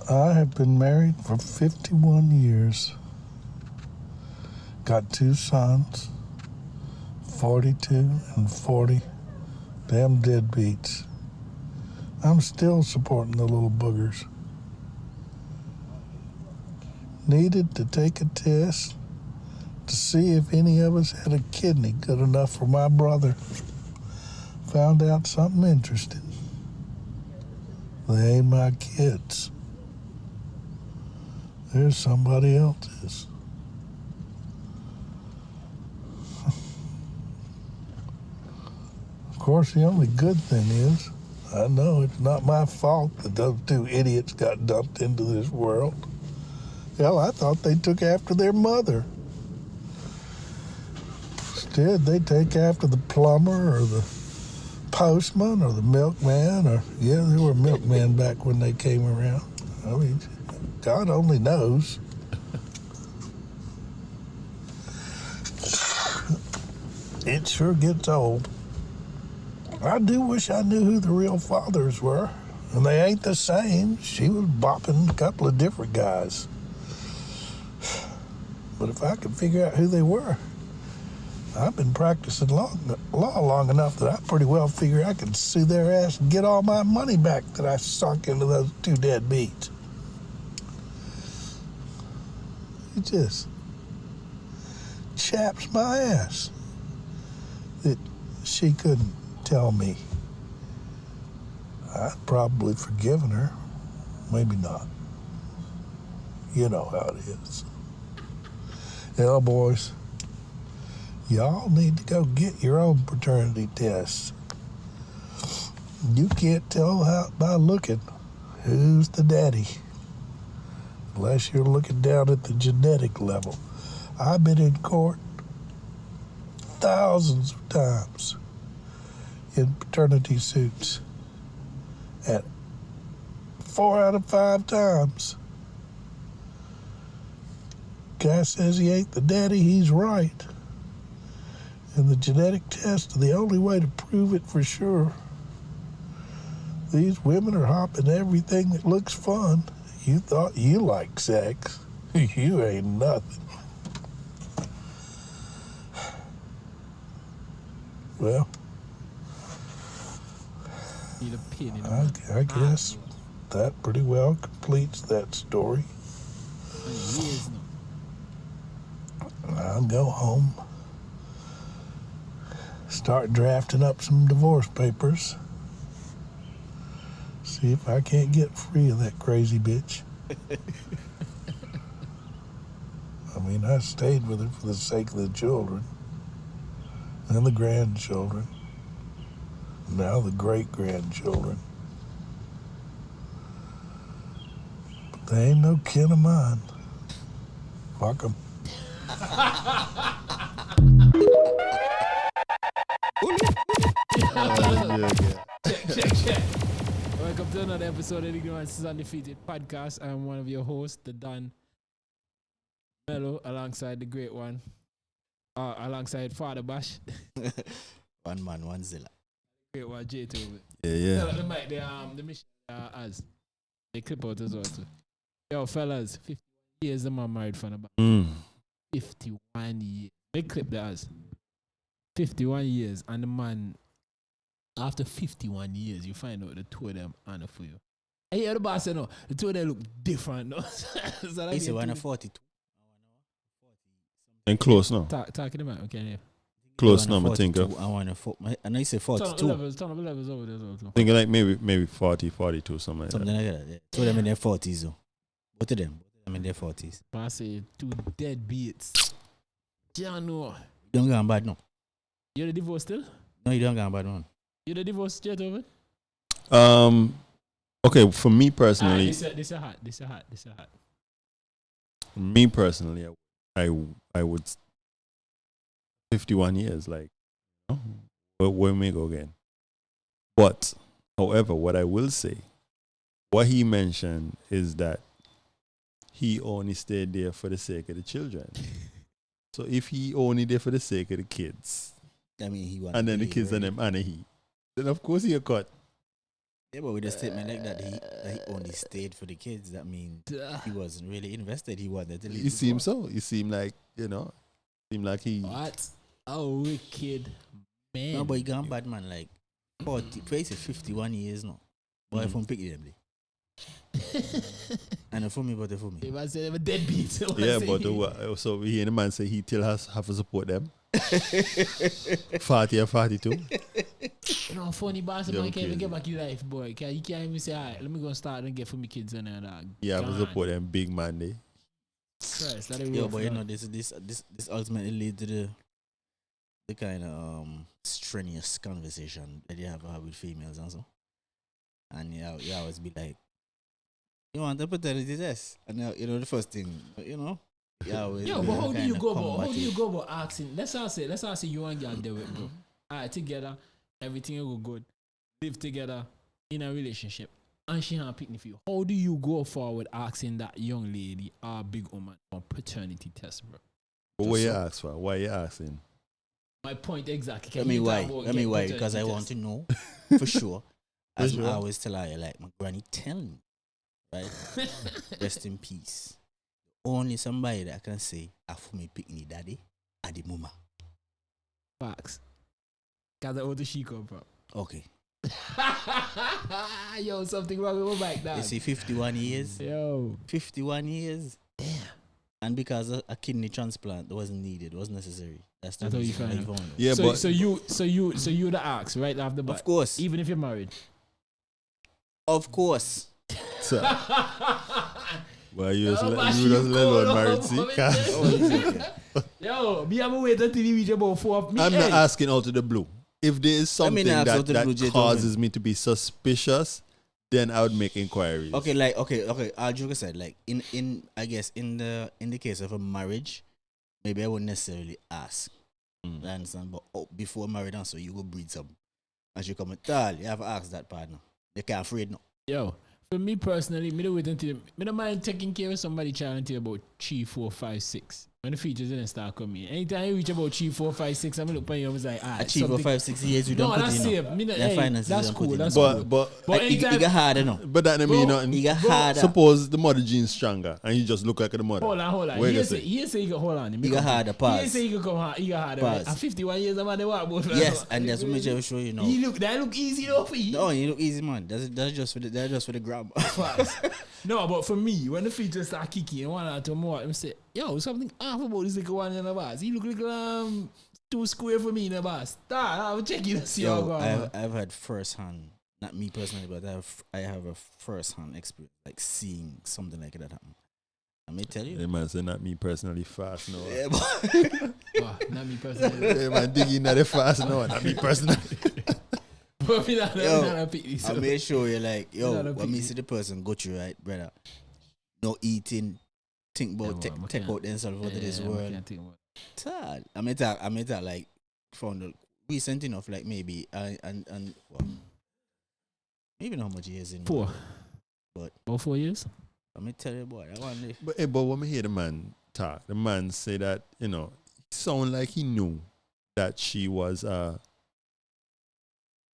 I have been married for 51 years. Got 2 sons, 42 and 40. Damn deadbeats. I'm still supporting the little boogers. Needed to take a test to see if any of us had a kidney good enough for my brother. Found out something interesting. They ain't my kids. There's somebody else's. Of course, the only good thing is, I know it's not my fault that those 2 idiots got dumped into this world. Hell, I thought they took after their mother. Instead, they take after the plumber or the postman or the milkman, or, yeah, there were milkmen back when they came around. I mean, God only knows. It sure gets old. I do wish I knew who the real fathers were, and they ain't the same. She was bopping a couple of different guys. But if I could figure out who they were, I've been practicing law long enough that I pretty well figure I could sue their ass and get all my money back that I sunk into those 2 deadbeats. It just chaps my ass that she couldn't tell me. I'd probably forgiven her. Maybe not. You know how it is. Hell, boys, y'all need to go get your own paternity test. You can't tell by looking who's the daddy unless you're looking down at the genetic level. I've been in court thousands of times in paternity suits, and 4 out of 5 times, guy says he ain't the daddy, he's right. And the genetic test is the only way to prove it for sure. These women are hopping everything that looks fun. You thought you liked sex. You ain't nothing. Well, I guess that pretty well completes that story. I'll go home, start drafting up some divorce papers, see if I can't get free of that crazy bitch. I mean, I stayed with her for the sake of the children and the grandchildren, now the great-grandchildren. But they ain't no kin of mine. Fuck them. Check. Welcome to another episode of the Ignorance is Undefeated podcast. I'm one of your hosts, the Don Mello, alongside the great one, alongside Father Bash. One man, one zilla. Great one, J2. Yeah. Tell the mic, the mission as they clip out as well too. Yo, fellas, 51 years the man married for about 51 years. They clip the as 51 years, and the man, after 51 years, you find out the 2 of them aren't for you. I hear the boss say no, the 2 of them look different. No? So He said one of 42. And close now. Talking about, okay. Close now, I think. I want to 40. I know he said 42. Turn up the levels over there as well. Thinking like maybe 40, 42, something like Something that. like that. Yeah. 2 of them in their 40s though. Both of them in their 40s. I say 2 deadbeats. Yeah, no. You don't go on bad no. You're the divorce still? No, you don't go on bad one. You're the divorce straight over? Okay, for me personally, This is hot. me personally, I would 51 years, like, you know, where we go again. But, however, what I will say, what he mentioned is that he only stayed there for the sake of the children. So if he only there for the sake of the kids, I mean, he and then the kids and them and he, then of course he'll cut. Yeah, but with a statement like that, he only stayed for the kids. That means he wasn't really invested. He wanted to leave. You seem so. You seem like, you know, seem like he. What a wicked man. No, but he gone bad man like 40, face it, 51 years now. Boy, from pick them. And for me, but for me. If I say I'm a deadbeat. Yeah, but so we hear the man say he still has have to support them. 40 or 42. You know, funny boss, Yeah, man can't even crazy. get back in life, boy. You can't even say, all right, let me go start and get for my kids and dog. Yeah, have to Gone. support them big man they. Christ, that Yeah, rough, but you know, dog. this ultimately lead to the kind of strenuous conversation that you have to have with females and so. And you always be like, you want the paternity test? And you know the first thing, you know, you always Yo, be but how do you kinda go about combative. asking? Let's say you and girl do it, bro. All right, together, everything will go good, live together in a relationship, and she have picnic for you. How do you go forward asking that young lady or big woman for paternity test, bro? But what you ask for? Why you asking? My point exactly. Let me why? Because I want to know for sure. As For I sure. always tell her, like my granny tell me, right? Rest in peace. Only somebody that can say, "I for me pick me daddy at the mama." Facts. Cause I want to she come from. Okay. Yo, something wrong with my bike, You dog. see, 51 years. Yo, 51 years. damn. And because a kidney transplant wasn't needed, was necessary. That's the That's how you reason find I out. found out. Yeah, so, but so you the axe right off the bat. Of course. Even if you're married. Of course. sir, well, you just Oh, let but you just you let cold alone married. up, See, woman. Oh, exactly. Yo, me have to wait until you reach about 4 of me. I'm not asking out of the blue. If there is I mean, something ask out of the blue, that J. causes me to be suspicious, then I would make inquiries. Okay. I'll joke aside. Like in I guess in the case of a marriage, maybe I wouldn't necessarily ask. Mm. I understand, but before marriage, and so you go breed some. As you come and tell, you have to ask that partner. They can't afraid no. Yo, for me personally, me don't wait until me don't mind taking care of somebody child until about 3, 4, 5, 6. When the features didn't start coming. Anytime you reach about 3, 4, 5, 6, I'm gonna look at you and was like, ah, Achieve for 5, 6 years, you no, don't put that's in. safe. Me not, Their hey, finances that's don't cool. put in. That's but cool. but But It anytime, get harder no. but that don't mean nothing. It get Bro, harder. Suppose the mother gene's stronger and you just look like the mother. hold on. What you He say you can hold on. He got harder, He pause. say you can come hard. He got harder. Right? Pause. At 51 years, I'm at the walk both. Yes, and that's what me try to show you now. That look easy though for you. No, you look easy, man. That's just for the grab. Fast. No, but for me, when the features start kicking, and one or two more, I say, yo, something off about this little one in the bus. He look like too square for me in the bus. Start, I'll check it and see how it Yo, goes. I've had first hand, not me personally, but I have a first hand experience, like seeing something like that happen. I may tell you. Hey man, say not me personally fast no. Yeah, but Oh, not me personally. Hey man, digging at the fast no, not me personally. But me not pick this I up. may show you like, yo, Not a when me pity. see the person go through right, brother. No eating, think about Yeah, man, take can't- out themselves out of this Yeah, world. can't think about it. Tad. I may talk like from the recent enough, like maybe and well, maybe not how much years in. 4. But- About 4 years? I may tell you, boy, I want to. But when I hear the man talk, the man say that, you know, it sound like he knew that she was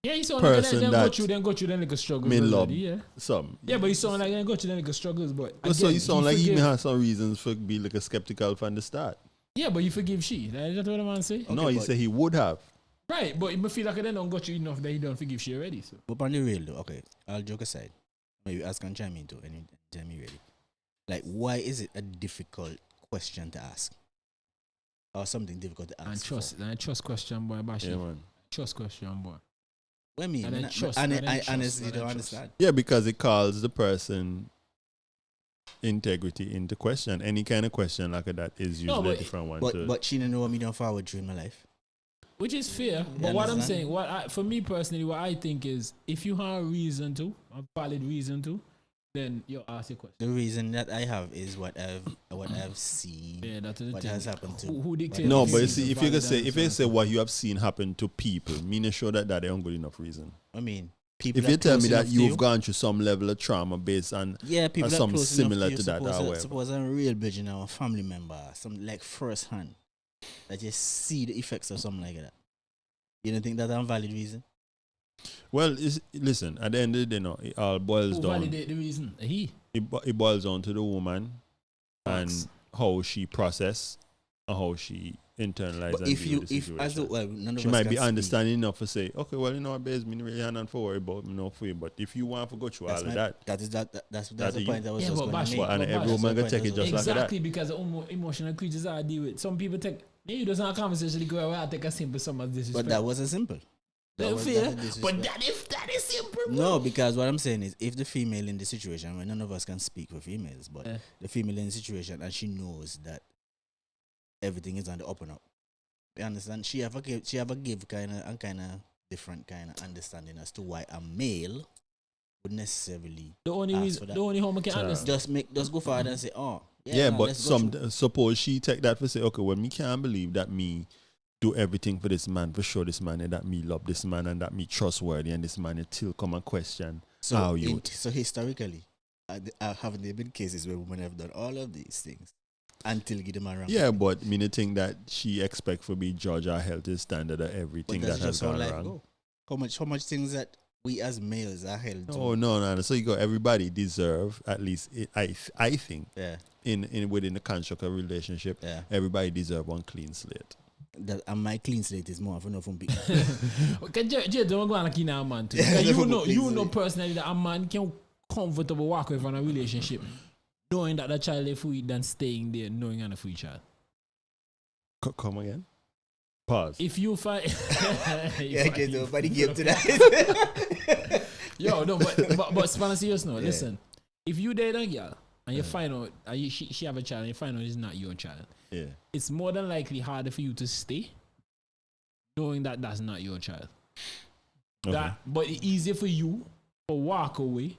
Yeah, he sound Person like that then go through them like a struggles. me already, love. Yeah. some. Yeah, but he sound like then go through them like a struggles, but So again, you sound like he forgive- may have some reasons for be like a skeptical from the start. Yeah, but you forgive she. That's what the man say. No, he but- said he would have. Right, but he feel like I don't got you enough that he don't forgive she already. So But on the real though, okay, I'll joke aside. Maybe ask and chime in too, and chime in ready. Like, why is it a difficult question to ask, or something difficult to ask? and trust question, boy, Bashi. Yeah, man. Trust question, boy. What I mean, And then trust, and and then I trust, honestly and then don't trust. understand. Yeah, because it calls the person integrity into question. Any kind of question like that is No, usually a but- different one. But she didn't know what me done forward through in my life. Which is fair. You But what I'm understand? saying, for me personally, what I think is if you have a reason to, a valid reason to, then you ask your question. The reason that I have is what I've seen. Yeah, that's the What thing. has happened to- Who dictates no, the but you reason see, if you valid can say and if you so say on. what you have seen happen to people, meaning sure that that ain't good enough reason. I mean, people. If you that tell close me that enough to you've you, gone through some level of trauma based on yeah, people that something close similar enough to you, that, suppose, however. suppose I'm a real virgin or a family member, some like first hand, that you see the effects of something like that. You don't think that's a valid reason? Well, listen. At the end of the day, no, it all boils Who down. validate the reason? He. It boils down to the woman Facts. and how she process and how she internalize. But and if deal you, with the if as situation. the, well, none of She us might can be speak. understanding enough to say, okay, well, you know what, babes, me really hand for worry about me, no for you. But if you want to go through That's all of my- that, that's That's the you. point I was Yeah, just but going Bash, to make. but and Bash, every woman gonna take it just like exactly that. because the emotional creatures I deal with. Some people take. You just have a conversation. Go away. I take a simple sum of disrespect. But that wasn't simple. That was fair. a disrespect. But that is simple. Bro. No, because what I'm saying is, if the female in the situation, well, none of us can speak for females, but Yeah. the female in the situation, and she knows that everything is on the up and up. You understand? She have a give kind of different kind of understanding as to why a male would necessarily The only ask reason, for that. the only home I can Sure. understand. just go forward and say, oh, Yeah, no, but let's go some through. suppose she take that for say, okay, well, me can't believe that me do everything for this man, for sure this man, and that me love this man, and that me trustworthy, and this man until come and question how you. So historically, haven't there been cases where women have done all of these things until get them around? Yeah, but me the thing that she expect for be judge or held to standard of everything But that that's has just how gone life wrong. go. How much things that we as males are held to. Oh no. So you go. Everybody deserve at least. I think Yeah, in within the construct of a relationship, yeah. everybody deserve one clean slate. That and my clean slate is more of enough from big. Okay, Jay, don't go like a man too. Yeah, Because you please, know please. personally that a man can comfortable walk away from a relationship, knowing that the child is free than staying there knowing I'm a free child. Come again. Pause. If you find, Yeah, get nobody give to that. Yo, no, but Spanish serious no. Yeah. Listen, if you date a girl and you find out she have a child and you find out it's not your child, Yeah. it's more than likely harder for you to stay, knowing that that's not your child. Okay. But it's easier for you to walk away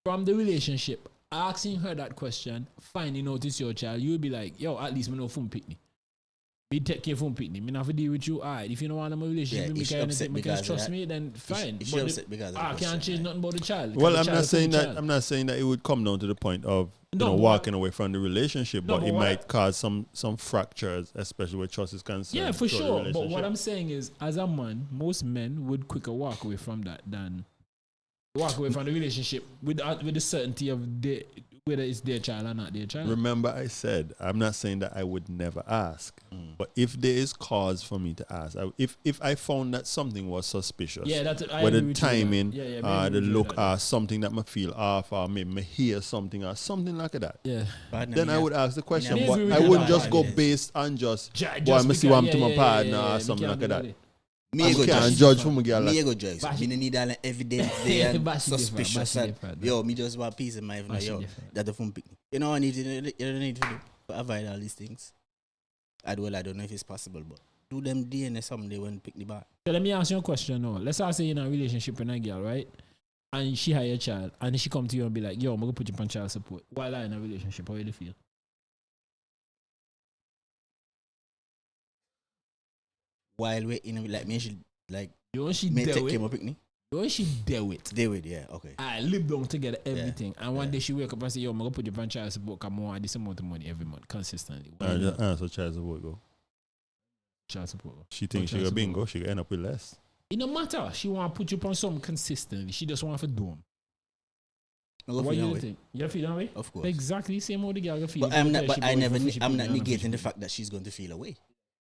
from the relationship, asking her that question, finding out it's your child. You'll be like, yo, at least me know phone pick me. Me take care phone pick me. Me not have to deal with you. Alright, if you don't want a relationship, Yeah, me is she can upset anything, me can because of trust that? me, then fine. Is she But upset because of the I can't question, change right? nothing about the child. Well, because I'm the not child saying is a that. child. I'm not saying that it would come down to the point of No, but walking away from the relationship, No, but but it what might cause some fractures, especially where trust is concerned. Yeah, for throughout the sure. But relationship. what I'm saying is, as a man, most men would quicker walk away from that than walk away from the relationship with the certainty of whether it's their child or not their child. Remember, I said I'm not saying that I would never ask, but if there is cause for me to ask, if I found that something was suspicious, Yeah, that's I whether agree with you on that. timing, Yeah, me the agree with you on look, that. or something that me feel off, or maybe me hear something or something like that, Yeah. then I would ask the question. me But agree I with wouldn't you on just that. go Evidence. based on just boy, Just I see because- what I'm to my partner or me something can't like do that. Me You go can't judge. judge from a girl. Me Like, go judge. Bash- Me no need all the evidence there and Bash different, suspicious. bash And, different. yo, me just want peace of mind. Bash Yo, different. that the phone pick me. You know what you don't need to do to avoid all these things. I don't know if it's possible, but do them DNA someday when pick the back. So let me ask you a question now. Let's say you're in a relationship with a girl, right? And she had a child, and she come to you and be like, yo, I'm going to put you on child support. While I'm in a relationship, how do you feel? While we're in, like me, she like You know she me dealt take with? care of pick me. You know she dealt with? They would, yeah, okay. I live down together, everything. And one Yeah. day she wake up and say, yo, I'm going to put you on child support because I want this amount of money every month, consistently. just answer child support go. Child support. She thinks she child got bingo, she got end up with less. It no matter. She want to put you on something consistently. She just want to do them. I go What feel do that you way, think? You feel that way? of course. Exactly same how the girl can feel. But I'm not. Because But she I going never. for fishy I'm not people and negating fishy the people. fact that she's going to feel away.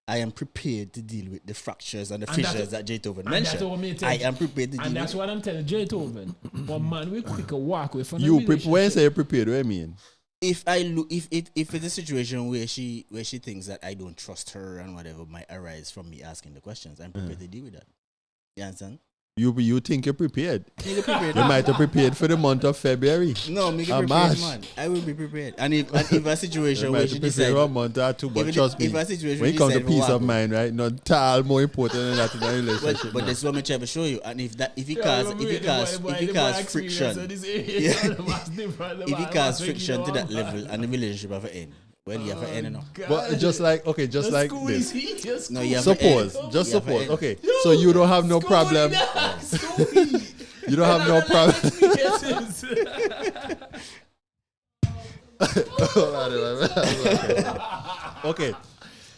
I am prepared to deal with the fractures and the And that's- fissures that Jaytoven And that's mentioned. what me tell I you. am prepared to deal And that's with. what I'm telling Jay Toven. But man, we quicker walk away from the You when you relationship. say you're prepared, what do you mean? If I look, if it's a situation where she thinks that I don't trust her and whatever might arise from me asking the questions, I'm prepared to deal with that. You understand? You think you're prepared? Nigga prepared. You might have prepared for the month of February. No, make it A prepared, mash. man. I will be prepared. And if a situation You where might she have prepared decides, for a month or two, but trust me, if a situation when it comes to decide peace walk of away, mind, right? Not all more important than that in a relationship. but no. that's what I'm trying to show you. And if he cause friction, if he cause friction to that level and the relationship have an end, well, you have an end enough. But just like just like this. No, you have an Suppose, end. just You have an suppose. end. Okay, so you don't have no problem. You don't have no problem. Okay,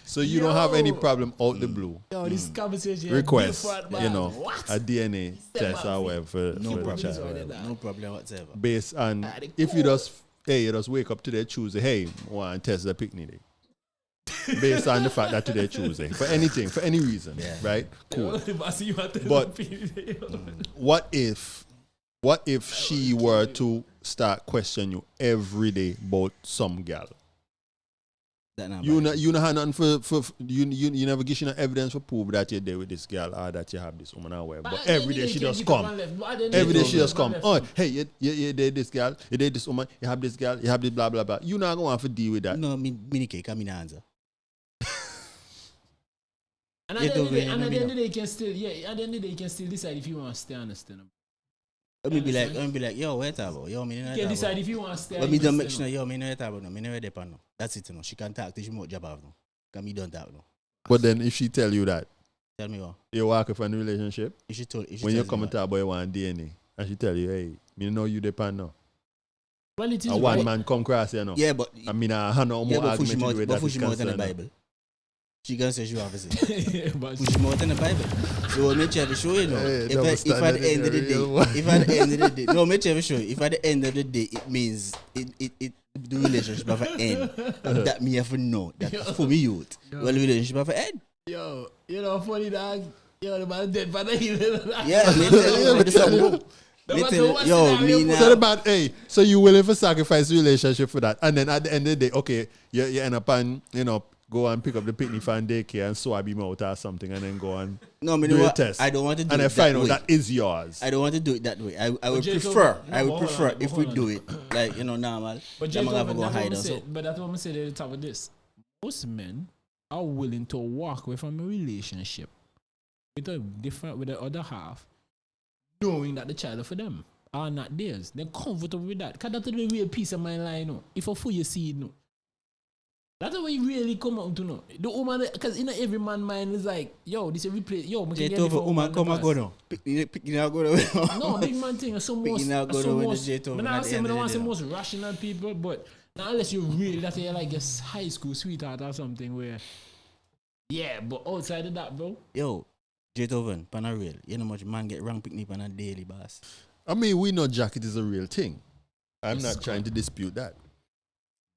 so So you don't have any Yo. problem out the blue. Yo, this conversation Request, different, you man. know, What? a DNA test or whatever for No the problem. child. No problem whatsoever. Based on they if you cool. you just wake up today Tuesday, hey, want to test the picnic day. Based on the fact that today Tuesday. For anything, for any reason. Yeah. Right? Cool. But But what if she were to start questioning you every day about some gal? That not You bad. know have nothing for you never give you no evidence for proof that you're there with this girl or that you have this woman or whatever. But every day she just come. Every day she just come. Oh, hey, you date this girl, you date this woman, you have this girl, you have this blah blah blah. You not gonna have to deal with that. No, me cake, I'm in answer. And at the end of the day, you can still, at the end of the day, you can still decide if you want to stay and stay. Let me be like, yo, wait about. Yo, me You know can that decide about. if you want to stay. Let me don't make sure, yo, me know that about no. Me know that no. That's it, no. She can talk to you more job have no. Cause me don't talk no. But then if she tell you that Tell me what. you walk from the relationship, If she told, if she when you tells come me and talk about you want DNA, and she tell you, hey, me know you depend now. Well, it is A one man come cross you know. yeah, but I mean, I have no more but push argument him to out, do with but that. push him out in the concerned. Bible. She can say she want to say. but Push him out in the Bible. So me try to show you know. Hey, If at the end of the day, if at the end of the day, no, me try to show you. If at the end of the day, it means it the relationship have an end. That me have to know that for me youth, well, the relationship have an end. yo, you know, funny dog. Yo, the man dead for the healing. Yeah, me tell you, me tell you. Me tell you, yo, me So now. about hey, so you willing to sacrifice the relationship for that, and then at the end of the day, okay, you end up and go and pick up the picnic from daycare and swab him out or something, and then go and No, me do know a what? test, I don't want to do and it then find that out way. that is yours. I don't want to do it that way. I would Jacob, prefer. no, I would but hold on, prefer but if we hold do it like normal. But I'm gonna Jacob, have to go that's what hide I'm and so. saying. But that's what I'm saying at the top of this. Most men are willing to walk away from a relationship with the other half, knowing that the child for them are not theirs. They're comfortable with that. Because that's the real peace of mind line. No. If a fool you see it, no. That's what you really come out to know. The woman, because in every man mind is like, yo, this every place, yo, we can get it for Woman, come and go now. Pick now go now. no, big man thing. Some most, Picking out go some with the most, J-Tov I at the end don't of want the to say day. most rational people, but not unless you really that you're like a high school sweetheart or something where, yeah, but outside of that, bro, Yo, J-Toven, pan a real. You know much man get wrong picnic on a daily boss. I mean, we know jacket is a real thing. I'm Yes, not trying to dispute that,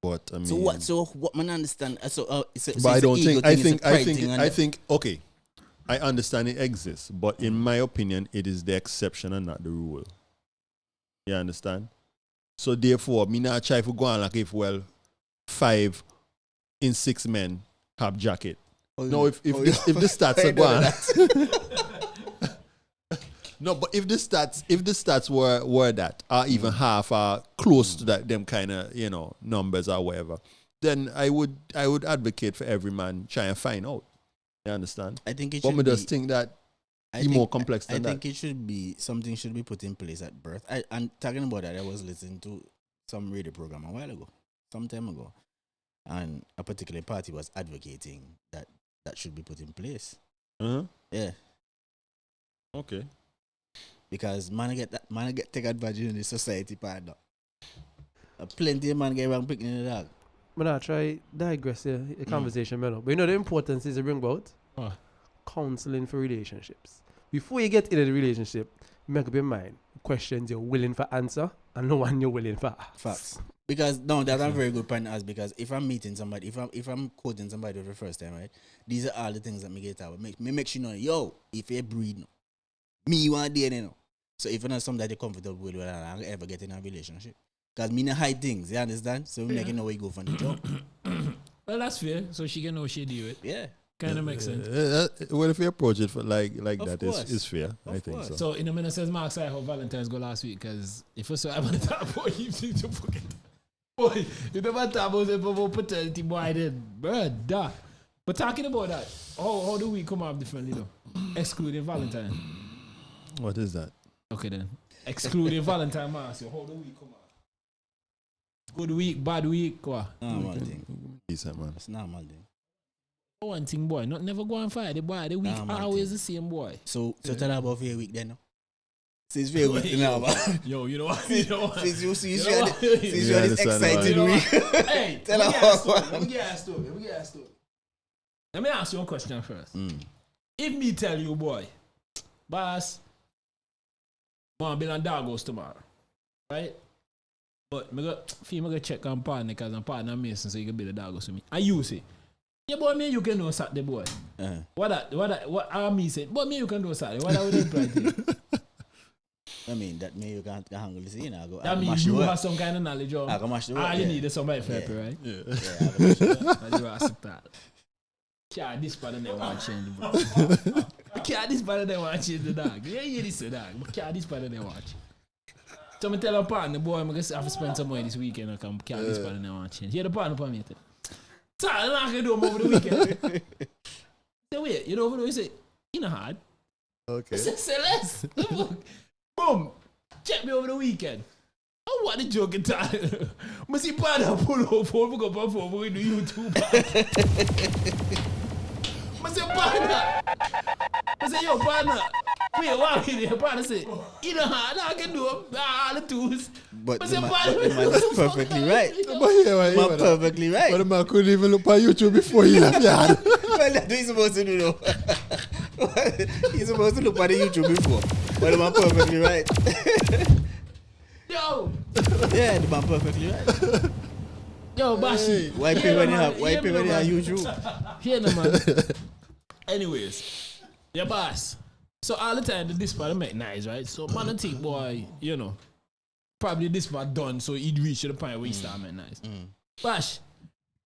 but I mean, So what man understand? So but I don't think. I think. think. Okay, I understand it exists, but in my opinion, it is the exception and not the rule. You understand? So therefore, me not try to go on like if 5 in 6 men have jacket. No, if the stats are going. No, but if the stats were that, or even half are close to that, them kind of numbers or whatever, then I would advocate for every man trying to find out. You understand? I think it But should me be. just think that I it's more complex than I that. think it should be something should be put in place at birth. And talking about that, I was listening to some radio program a while ago, some time ago, and a particular party was advocating that should be put in place. Uh-huh. Yeah, Okay. because man get take advantage in the society partner. Plenty of man get wrong picking the dog. But I try digress the conversation, man. But you know the importance is to bring about counseling for relationships. Before you get into the relationship, make up your mind. Questions you're willing for answer and no one you're willing for ask. Facts. Because no, that's a very good point to ask. Because if I'm meeting somebody, if I'm quoting somebody for the first time, right? These are all the things that me get out. Make sure you know, yo, if you breed, no, me you want DNA, no. So if you're not something that you're comfortable with, I'll ever get in a relationship. Because me not hide things, you understand? So we making know where you go from the job. well, that's fair. So she can know what she do it. Yeah. Kind of makes sense. Well, if you approach it for like Of that, course. is fair. Of I think course. so. So in a minute says Mark said how Valentine's go last week because if I saw I want to talk about you need to forget. Boy, you never talk about paternity boy then, brother. But talking about that, how do we come up differently though? Excluding Valentine. What is that? Okay then. Excluding Valentine Mass, how do we come up? Good week, bad week, what? Normal thing. Decent man. That's normal thing. One thing, boy, not never go on fire. The boy, the week Normal always thing. the same boy. So tell her about fair week then. No? Since fair week now, man. Yo, you know what? You know what? Since you You know what? since you had this understand exciting You know week. what? Hey, Tell let me her get a what- story. Let me get a story. Let me ask you a question first. If me tell you, boy, boss, want to build on Dagos tomorrow, right? But I go check on partner because I'm partner Mason, so you can build a Dagos with me. And you say, yeah, boy, me you can do Saturday, boy. What me say? But me you can do Saturday. What I would imply to you? I mean, that mean you can't handle this, you know. That means you have some kind of knowledge of. I can mash the work. All you need is somebody for you, right? Yeah, I can mash the work. And you ask that. Can't this part of them want to change, bro. Can't this part of them want to change the dog. Yeah, you this dog. But can't this part of them watch. So I tell a partner, boy, I'm going to have to spend some money this weekend. I can't this part of them want to change. Hear the partner for me. So I'm not going to do them over the weekend. Say, wait, you know what I say? You know hard. Okay. I say less. Boom. Check me over the weekend. I want the joke time. I see partner pull up for me go perform with the YouTube. I say partner. I say yo partner. Wait, why here? Partner say, you know hard. I can do all the tools. But I the say man partner. is perfectly right. But Perfectly right. the man couldn't even look on YouTube before he left yard. Well, that's what he's supposed to do, though. He's supposed to look at the YouTube before. But the man perfectly right. Yo. Yeah, the man perfectly right. Yo, Bashi. Why pay when you have YouTube? Here, no man. Anyways, your boss. So all the time, this part make nice, right? So man, I think, boy, you know, probably this part done, so he'd reach to the point where he start make nice. Bash,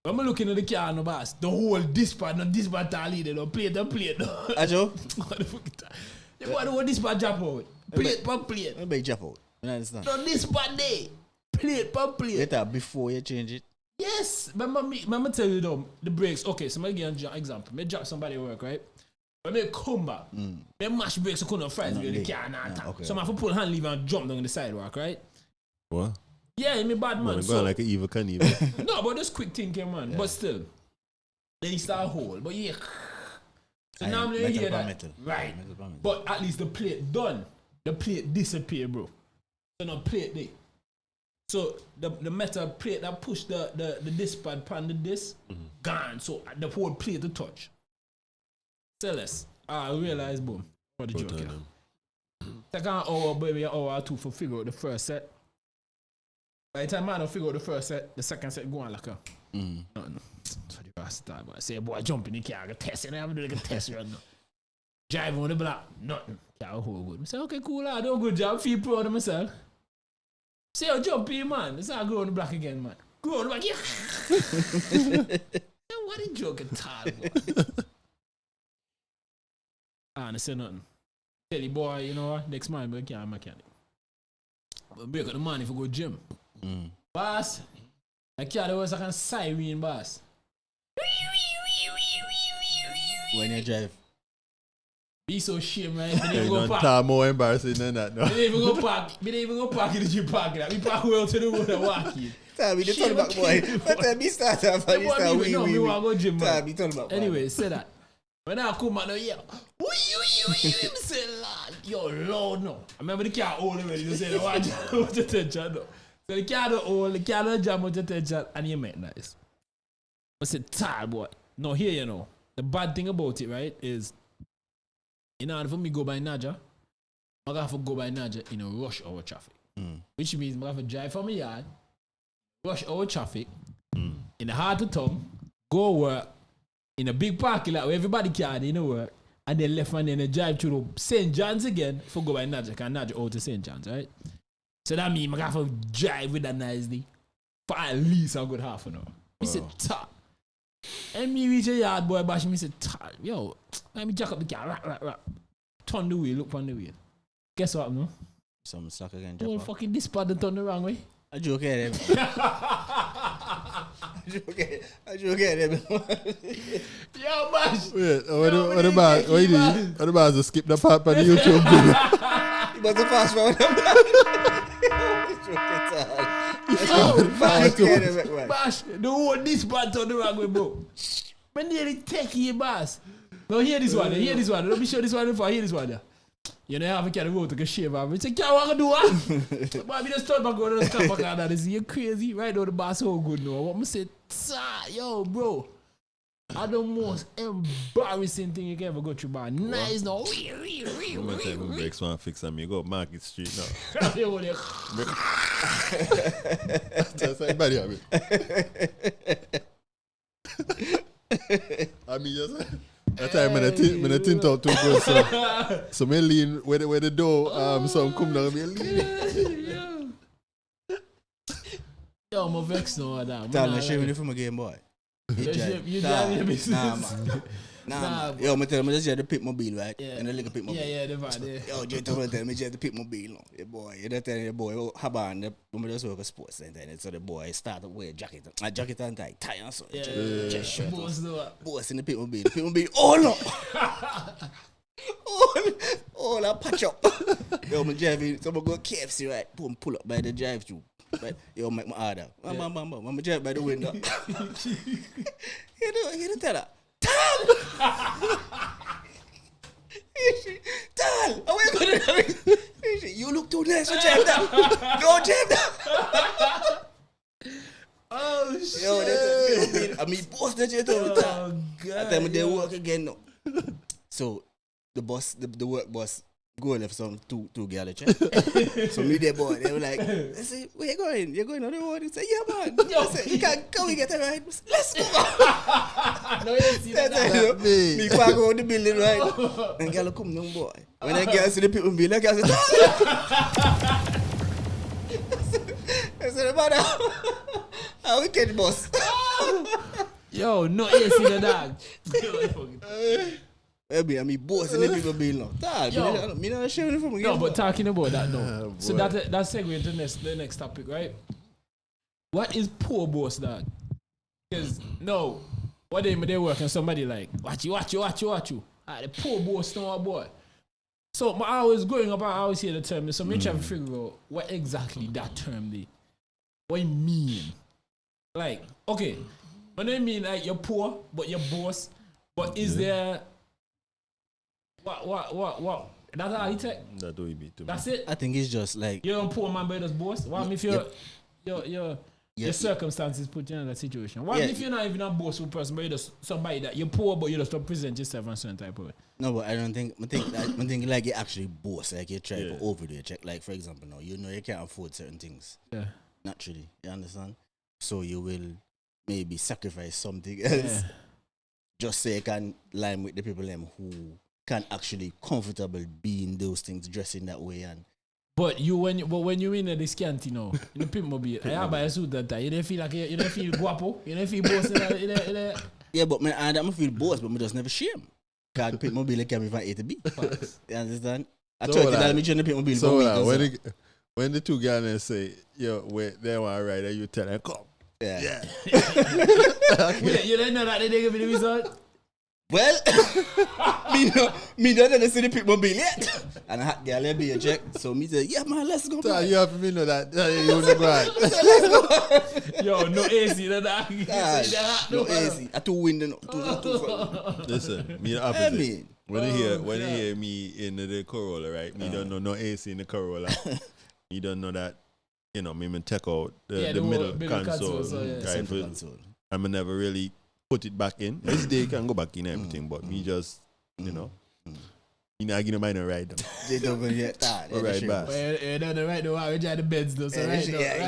when I'm looking at the car, no boss, the whole this part, not this part, all either, no plate, no plate, no. Ajo? What the fuck is that? You want to hold this part drop out? Plate per plate. Let me jump out. You understand? No, this part there. Plate per plate. Later, before you change it. Yes, remember tell you though, the brakes. Okay, so I give you an example. I drop somebody at work, right? When I come back, I mash brakes, I couldn't fries with the car and okay. So I have to pull hand lever and jump down the sidewalk, right? What? Yeah, I'm a bad man. I'm So, going like an evil Knievel. no, but just quick thinking, man. Yeah. But still, then you start hold. But yeah. So now I'm going to hear that. Metal. Right. But at least the plate done. The plate disappear, bro. So no plate there. So the metal plate that push the disc pad pan the disc, gone. So the whole plate to touch. Tell us. I realize, boom. What the joke here. Take an hour, maybe an hour or two for figure out the first set. By the time I don't figure out the first set, the second set go on like a nothing. So the first time I say, boy, jump in the car, I can test it. I haven't done like a test right now. Driving on the block, nothing. Car hold good. I say, okay, cool, I do a good job. Feel proud of myself. Say, yo, jump in, man. This is how I go on the block again, man. Go on the block, yeah. What a joke at all, boy. I say nothing. Tell the boy, you know what? Next month, I can't have a mechanic. But break up the money for go gym. Boss, I can't do like a siren, boss. When you drive. Be so shame, right? Me even go park. Time more embarrassing than that, no. Me even go park in the gym parking lot. Me park well to the road and walk in. Time, you turn back, boy. What time you start off? Me want to go gym, man. Time, you turn back, boy. Anyway, say that. When I come out, yeah. Say, Lord, yo, Lord, no. I remember the car all already. You say, watch attention, no. So the car don't hold, the car don't jam with attention, and you make nice. I said, tired, boy. No, here, you know. The bad thing about it, right, is in order for me to go by Naja, I have to go by Naja in a rush hour traffic. Which means I have to drive from my yard, rush hour traffic, in the heart of town, go work, in a big parking lot where everybody can in the work, and then left and then drive through St. John's again for go by Naja, because Naja out to St. John's, right? So that means I have to drive with that nicely for at least a good half an hour. He said, ta. And me reach a yard, boy, bash me said, ta. Yo, let me jack up the car, rap. Turn the wheel, look on the wheel. Guess what, no? Some sucker can Oh, jump off. fucking this part turn the wrong way. I joke at him. I joke at him. Yo, bash. Wait, what about to skip the part on the YouTube video? He must have fast forward. Bash, the whole this part turn the wrong way, bro. Man, nearly take you, boss. Now hear this one. Let me show this one before I hear this one. You know, I have a kind of go to a shave off. I say, can't want to do what? But I just thought about going to the car back and that is you crazy. Right now, the boss so good now. What I say, yo, bro. are the most embarrassing thing you can ever go through, but nice no. I'm gonna tell you, breaks one fix and me go Market Street now. Just everybody have it. I mean, just that time when I tint out too good, so me lean where the door some come down, me lean. Yo, I'm vexed no that. Tell me, shame from a Game Boy. You drive your business. Nah, man. Man. Yo, I tell him, I just had the pit mobile, right? Yeah. And I look at pit mobile. Yeah, the van there. Yo, just tell me, just the pit mobile. No. Yeah, boy, you don't tell the boy, oh, how about when just work a sports center, and so the boy started wear a jacket and tie and so. Just shirt. Boss in the pit mobile. Pit mobile, all up. all that patch up. Yo, I'm driving, so I'm go KFC, right? Pull up by the drive-thru. But yo, make my order. Bam. I'm drive by the window. You don't tell her. Tal! How you going to you look too nice to drive down. Go drive down. Oh, shit. Yo, I mean, boss, that's it. Oh, God. That time they work again. No. So, the work boss, go left some two girls, check. So me there boy, they were like, I say, where you going? You're going on the road? He say, yeah man. I say, you can we get a ride? Let's go. No, you see that. Me park on the building, right? And girl come no boy. When I get to the people building, I say, I said, brother, how we get boss? Yo, no AC the dog. Maybe I'm boss in the people building. Me not sharing from again. No, but talking about that no. So that segue into the next topic, right? What is poor boss, dog? Because no, what they work and somebody like watch you. The poor boss, no boy. So I was growing up, I always hear the term. So me trying to figure out what exactly that term they, what it mean. Like, okay, when they mean like you're poor, but you're boss, but is there what? That's how he take. That do it be too. That's it. I think it's just like you're a poor man, but you're boss. What if your circumstances put you in that situation? What if you're not even a bossful person, but you're just somebody that you're poor, but you just don't present yourself in a certain type of way? No, but I don't think. I think like you're actually boss. Like you try to over there. Check. Like for example, now you know you can't afford certain things. Yeah. Naturally, you understand. So you will maybe sacrifice something else, just so you can line with the people who can actually comfortable being those things, dressing that way and. But when you in the discount, you know, in the pimp mobile, I buy a suit that time. You don't feel like you don't feel guapo, you don't feel boss. Yeah, but I don't feel boss, but I just never shame. Because the pimp mobile can be from A to B. You understand? I try to tell me the pimp mobile. So when the two guys say, yo, wait, they want to ride, and you tell them, come. Yeah. You don't know that they give me the result. Well, me don't see the pimp mobile yet. And I had girl be a check. So me say, yeah man, let's go. So you have to know that you want to go out. Let's go. Yo, no AC, no that. No AC. I too windy, no. Too front. Listen, me the opposite. When you hear me in the Corolla, right? Me don't know no AC in the Corolla. Me don't know that, you know, me take out the middle console. Right? Console. I'm never really put it back in. This day you can go back in everything, but me just, you know, you know, I give mine a ride down. They don't even get that. Or ride back. You know the right now, we try the beds though, so right now. Yeah,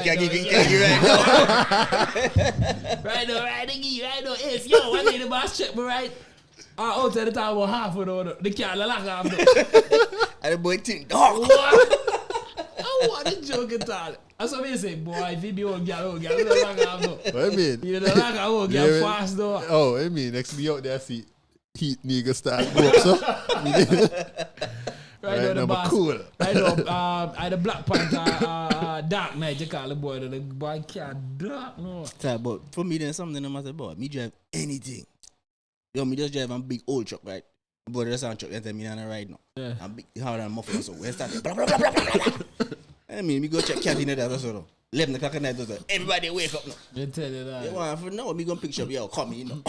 Right now, it's yo, one day the boss check me right. Out at the time about half of the car lock off though. And the boy think, dog. What? I want a joke at all. That's what I say, boy. If you be old girl, lock off though. What I mean? You know, lock off, get fast though. Oh, I mean, next me out there, see heat nigga start go up, so. Right now, the boss. Cool. Right now, I the Black Panther Dark Knight, you call the boy. The boy can't dark, no. But for me, there's something no matter about. Me drive anything. Yo, me just drive a big old truck, right? But there's a truck, and tell me on a ride now. Yeah. I'm big, hard and muffled, so we start. Blah, blah, blah, blah, blah, blah. I mean, me go check cat in there, so 11 o'clock at night, everybody wake up now. You tell you that. You want for now, me go picture up, yo, come in, you know.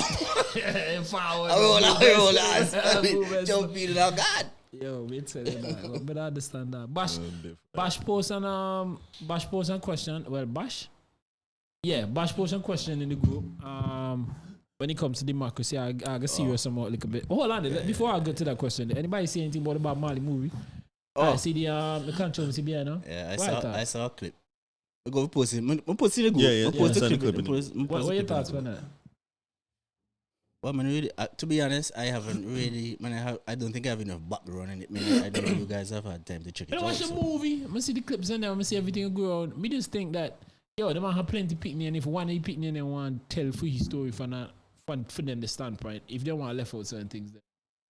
Forward. I roll ass. I mean, jump in and God. Yo, me tell you that. But I understand that. Bash post and question. Well, Bash? Yeah, Bash post and question in the group. when it comes to democracy, I get serious about a little bit. Hold on, before I go to that question, anybody see anything about the Bob Marley movie? I see the controversy behind, no? Yeah, What I saw a clip. We go post it. We post it. Yeah, We post send the the clip. clip in. What are your thoughts on that? Well, man, really, to be honest, I haven't really. Man, I don't think I have enough background in it. Man, I don't know you guys have had time to check it When I out. watch the movie, I see the clips and I see everything go on. Me just think that, yo, the man have plenty picnic, and if one of picnic and want to tell for his story from them the standpoint, if they want to left out certain things, then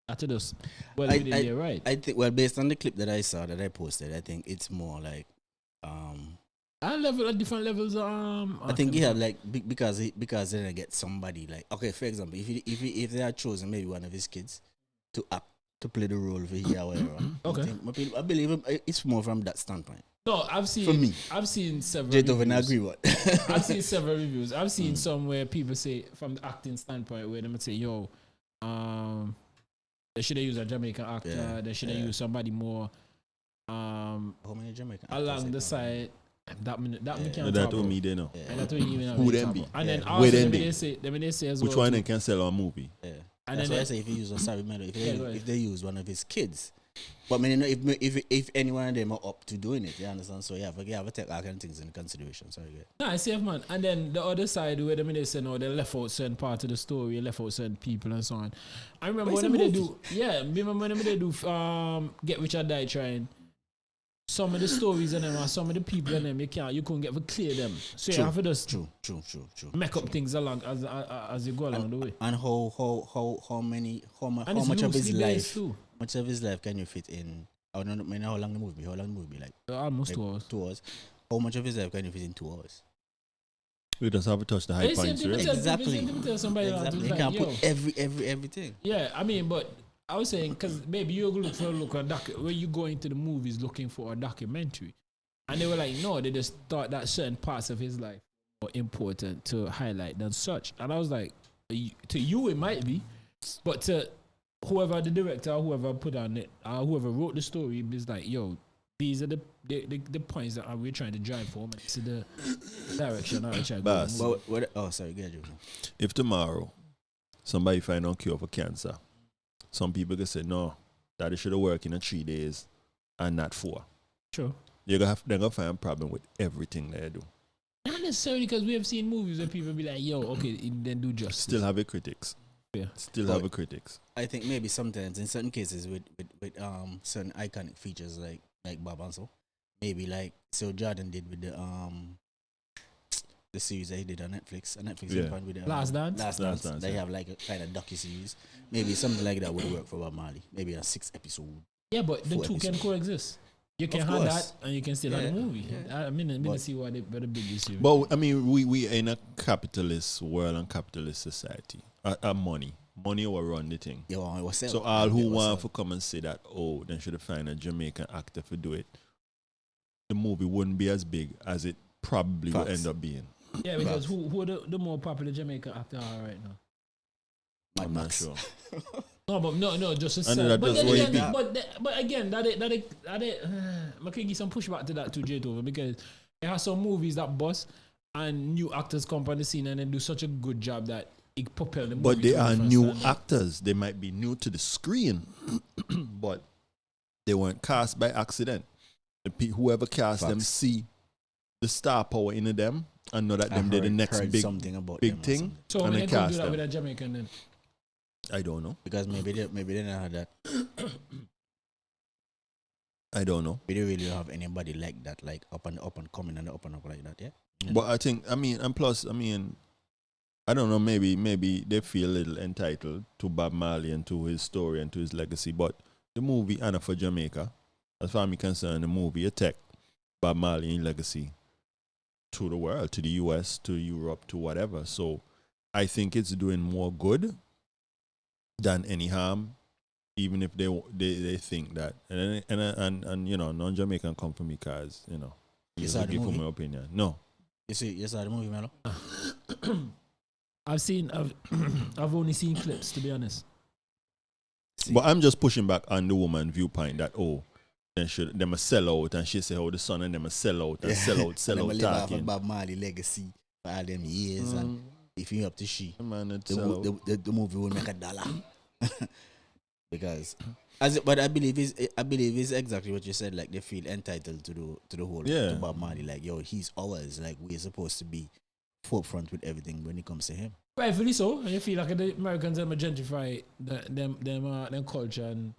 that's just well within their right. I think, well, based on the clip that I saw that I posted, I think it's more like, Different levels. I think he had like because then I get somebody like, okay, for example, if they had chosen maybe one of his kids to act to play the role for here or whatever, Okay. I believe it's more from that standpoint. No, I've seen. For me, I've seen several. Jetoven reviews. agree what? I've seen several reviews. I've seen some where people say from the acting standpoint where they might say, "Yo, they should have used a Jamaican actor. Yeah, They should have used somebody more How many Jamaican along the side." That me can't That talk told about. me they know. And that's what you even Who have them to be? talk about. And then Yeah. also Where them them be? they say as Which well one too. they can sell a movie? Yeah. And That's then why I say if you use sorry man, go ahead. if they use one of his kids. But I mean, if any one of them are up to doing it, you understand? So you have to take all kind of things into consideration. Sorry, yeah. nah, I see, man. And then the other side where they say no, they left out certain part of the story, left out certain people and so on. I remember But when it's a they do, Get Rich or Die Trying. Some of the stories and them, some of the people and them, you couldn't get to clear them. So you have to just True. make up things along as you go along the way. And how And it's much of his loosely based life? too. Much of his life can you fit in? I don't know how long the movie. How long the movie be like? Almost Like 2 hours. 2 hours. How much of his life can you fit in 2 hours? We just have to touch the high points, really. Exactly. Tell somebody Exactly. You like, can't yo, put everything. yeah, I mean, but I was saying because maybe you look at when you go into the movies looking for a documentary, and they were like, no, they just thought that certain parts of his life were important to highlight than such, and I was like, to you it might be, but to whoever the director, or whoever put on it, whoever wrote the story, is like, yo, these are the points that we're trying to drive for, and it's the direction I try to go. Boss. Oh, sorry, go ahead, Joe. If tomorrow somebody find out cure for cancer, some people can say no, that it should have worked in 3 days and not 4. Sure. They're gonna find a problem with everything they do. Not necessarily because we have seen movies where people be like, yo, okay, then do justice. Still have a critics. Yeah. Still But- have a critics. I think maybe sometimes in certain cases with certain iconic features like Bob and so, maybe like so Jordan did with the series that he did on Netflix. Yeah. With the, Last Dance? Last Last Dance. Dance, They yeah. have like a kind of docu-series. Maybe something like that would work for Bob Marley. Maybe a 6 episode. Yeah, but the 4 two can episodes. coexist. You can Of have course. that and you can still have the Yeah, movie. yeah. I mean, But- see what the big issue is. But I mean, we in a capitalist world and capitalist society. Money will run the thing. Yeah, well, it was So all who want to come and say that, oh, then should find a Jamaican actor to do it, the movie wouldn't be as big as it probably will Facts. end up being. Yeah, because who are the more popular Jamaican actor are right now? I'm not sure. No, but no, just to I know say. that But just then what again, it but again, I can give some pushback to that to Jetoven because there are some movies that bust and new actors come on the scene and then do such a good job that it propel the movie. But they to a are different new standard. actors. They might be new to the screen, but they weren't cast by accident. Whoever cast them Facts. see the star power in them and know that them did the next heard big something about big them or thing. something. So and when they they come do cast that them. with a Jamaican then. I don't know. Because maybe they don't have that. I don't know. We don't really have anybody like that, like up and coming and up like that, yeah. But I think, and plus, I don't know, maybe they feel a little entitled to Bob Marley and to his story and to his legacy. But the movie Anna for Jamaica, as far as I'm concerned, the movie attack Bob Marley and legacy to the world, to the US, to Europe, to whatever. So I think it's doing more good than any harm, even if they think that. And you know, non-Jamaican come for me because, you know, You he's saw the looking for movie? my opinion. No. You saw the movie, Melo? I've only seen clips, to be honest. But I'm just pushing back on the woman viewpoint that, oh, them a sell out, and she say, oh, the son and them a sell out and sell out And them live off of talking. Bob Marley legacy for all them years and if you up to she, Man, it's the movie will make $1 because but I believe it's exactly what you said. Like they feel entitled to the whole to Bob Marley. Like yo, he's ours. Like we're supposed to be forefront with everything when it comes to him. Rightfully so. And you feel like the Americans them gentrify them culture and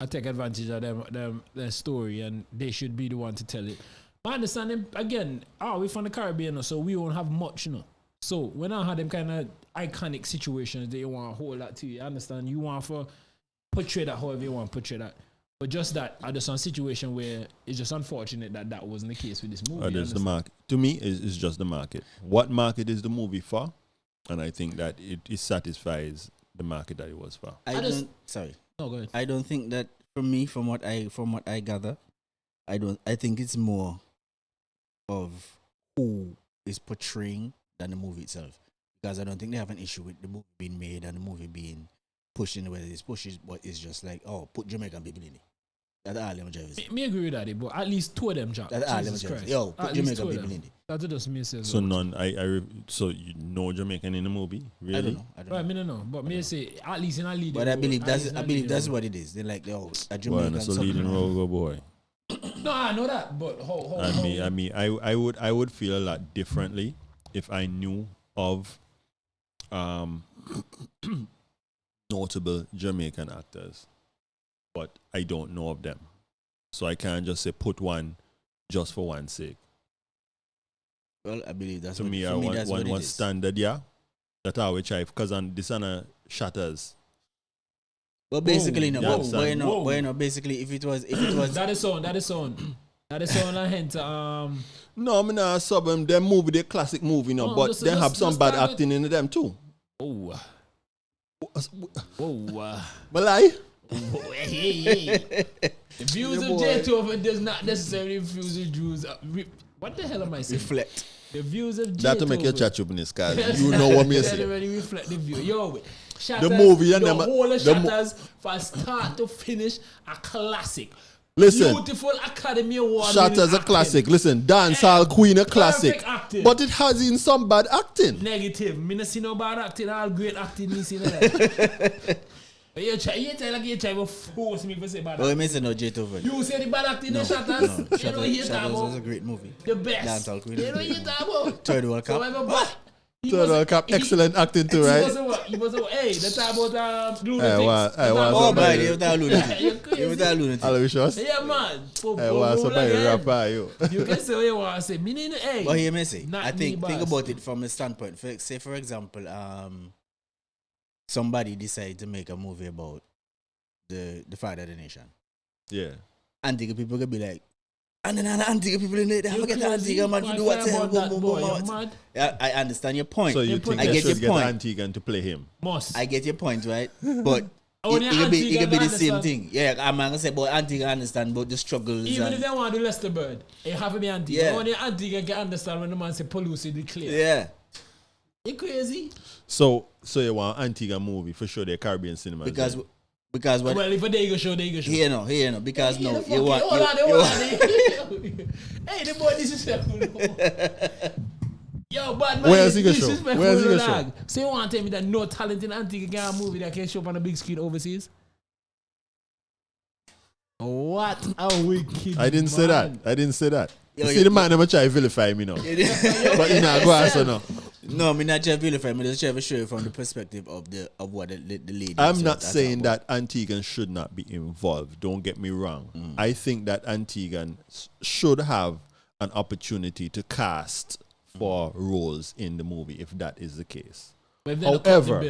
take advantage of them their story, and they should be the one to tell it. I understand them again. We from the Caribbean, so we won't have much, So when I had them kind of iconic situations, they want to hold that to you. I understand you want to portray that however you want to portray that. But just that, I just on a situation where it's just unfortunate that wasn't the case with this movie. There's the market. To me, it's just the market. What market is the movie for? And I think that it satisfies the market that it was for. Sorry. No, go ahead. I don't think that for me, from what I gather, I think it's more of who is portraying than the movie itself. Because I don't think they have an issue with the movie being made and the movie being pushed in the way it is pushed, but it's just like, put Jamaican people in it. That's all them drivers. Me agree with that, but at least two of them drop. That's all them drivers. Yo, put Jamaican people in it. That's just me say. So none. So you know Jamaican in the movie? Really? I don't know. Right, me don't know. But me say at least in a leading. But I believe role, that's what it is. They're like, a Jamaican. So leading role, go boy. No, I know that, but I would feel a lot differently if I knew of notable Jamaican actors, but I don't know of them, so I can't just say put one just for one's sake. Well, I believe that's to what, me. I want one standard, that I which I because on this on shatters. Well, basically, basically, if it was that is on. I hint. No, I mean, I saw them. Them movie, they classic movie, but they have some bad acting in them too. Oh. But lie. Hey. The views of J2 does not necessarily views of Jews. What the hell am I saying? Reflect. The views of J2. That to make your chat up in this guy. You know what me say. Already reflect the view. Yo, Shatters, the movie, the whole of Shatters, from start to finish, a classic. Listen, beautiful Academy Award. Shatters a classic. Listen, Dancehall Queen a classic. Acting. But it has in some bad acting. Negative. Me not see no bad acting. All great acting. Me see that. But you try to force me to say bad acting. Oh, you say no J2. You say the bad acting in Shatters. No. Shatters was a great movie. The best. Dancehall Queen. You know you talk about. Third World Cup. Third World Cup, excellent acting too, right? He was hey, the time about lunatics. Oh, man, you were lunatic. All of us. Yeah, man. Somebody rapper, yo. You can say what you want to say. Meaning, hey. But hear me say, I think about it from a standpoint. Say, for example, somebody decided to make a movie about the father of the nation. Yeah. Antigua people could be like, and then Antigua people in there, they forget the Antigua man to do what I understand your point. So you think I get your point. Antigua to play him? Must. I get your point, right? But it could be the same thing. Yeah, I'm going to say, but Antigua understand about the struggles. Even if they want to do Lester Bird, it have to be Antigua. Yeah. Only Antigua can understand when the man say Pelusi declare. Yeah. You crazy? So you want Antigua movie for sure, the Caribbean cinema. Because what? Well, if they go show, they go show. Here no. Because hey, no, you want. Hold on. Hey, the boy, this is yo, bad man. Where's he gonna show? So you want to tell me that no talent in Antigua can movie that can show up on a big screen overseas? What a wicked I didn't say that. Yo, you see the man never try to vilify me now. But you know, go answer now. No, I'm not trying to vilify. I'm just trying to show you from the perspective of what the lady. I'm not saying that Antiguan should not be involved. Don't get me wrong. I think that Antiguan should have an opportunity to cast for roles in the movie if that is the case. However,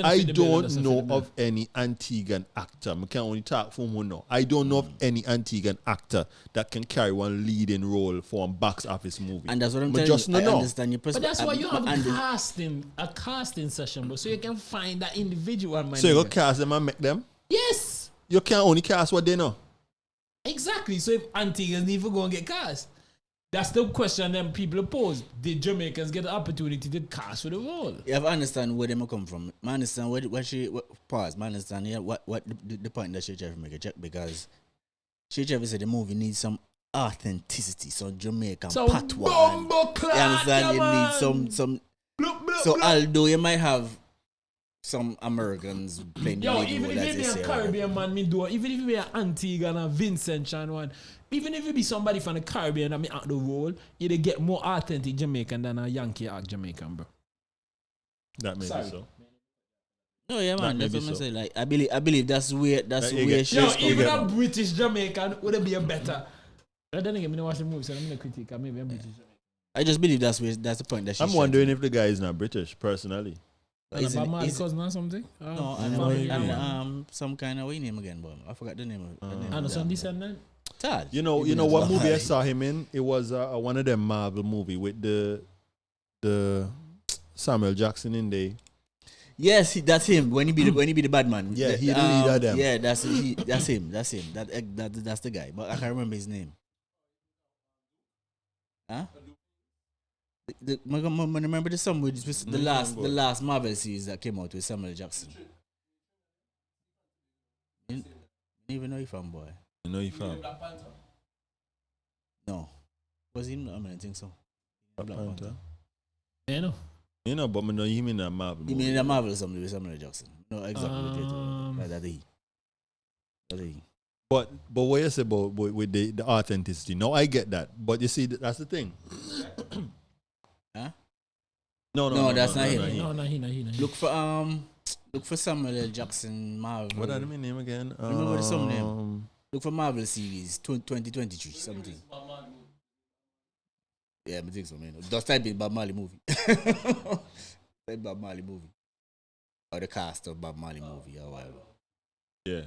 I don't know of any Antiguan actor. I can only talk for who know. I don't know of any Antiguan actor that can carry one leading role for a box office movie. And that's what I'm telling you. I understand your perspective. But that's why you have a casting session, bro, so you can find that individual. So you go cast them and make them? Yes. You can only cast what they know. Exactly. So if Antiguans need to go and get cast, that's the question them people pose. Did Jamaicans get the opportunity to cast for the role? You have to understand where they come from. I understand I understand what the point that she tried to make a check, because she tried to say the movie needs some authenticity, some Jamaican patois. You understand? You need some So although you might have some Americans playing the Yo, leading even role, if as you they be say, a Caribbean man, me do. Even if you be a Antigua and a Vincent and one, even if you be somebody from the Caribbean and me act the role, you get more authentic Jamaican than a Yankee act Jamaican, bro. That may Sorry. be so. No, yeah, man. That That's may what be I'm so. saying. Like, I believe that's where you get- she. Yo, Yes, even okay. a British Jamaican would be a better. I don't think I'm gonna watch the movie, so I'm gonna critique. Maybe I'm British Jamaican. I just believe that's the point that she's. I'm wondering if the guy is not British, personally. Is it my cousin or something? No, family and member. some kind of what name again, but I forgot the name of it. And some descendant. Tad. You know what movie I saw him in? It was one of them Marvel movie with the Samuel Jackson in there. Yes, that's him. When he be the bad man. Yeah, he the leader of them. Yeah, that's him. That's him. That's the guy. But I can't remember his name. Huh? Remember the song with the last Marvel series that came out with Samuel Jackson. You don't even know if I'm boy. You know he from No, was he? I mean, I think so. Black Panther. You know. You know, but I know him in a Marvel You movie. mean the Marvel something with Samuel Jackson? No, exactly. That's he. That's he. But what you say about with the authenticity? No, I get that. But you see, that's the thing. Huh? No, that's not him. No, not he. Look for Samuel L. Jackson Marvel. What are the name again? Remember the song name? Look for Marvel series 2023 something. Yeah, I think so, man. Just type in Bob Marley movie. Type Bob Marley movie. Or the cast of Bob Marley movie or whatever. Yeah.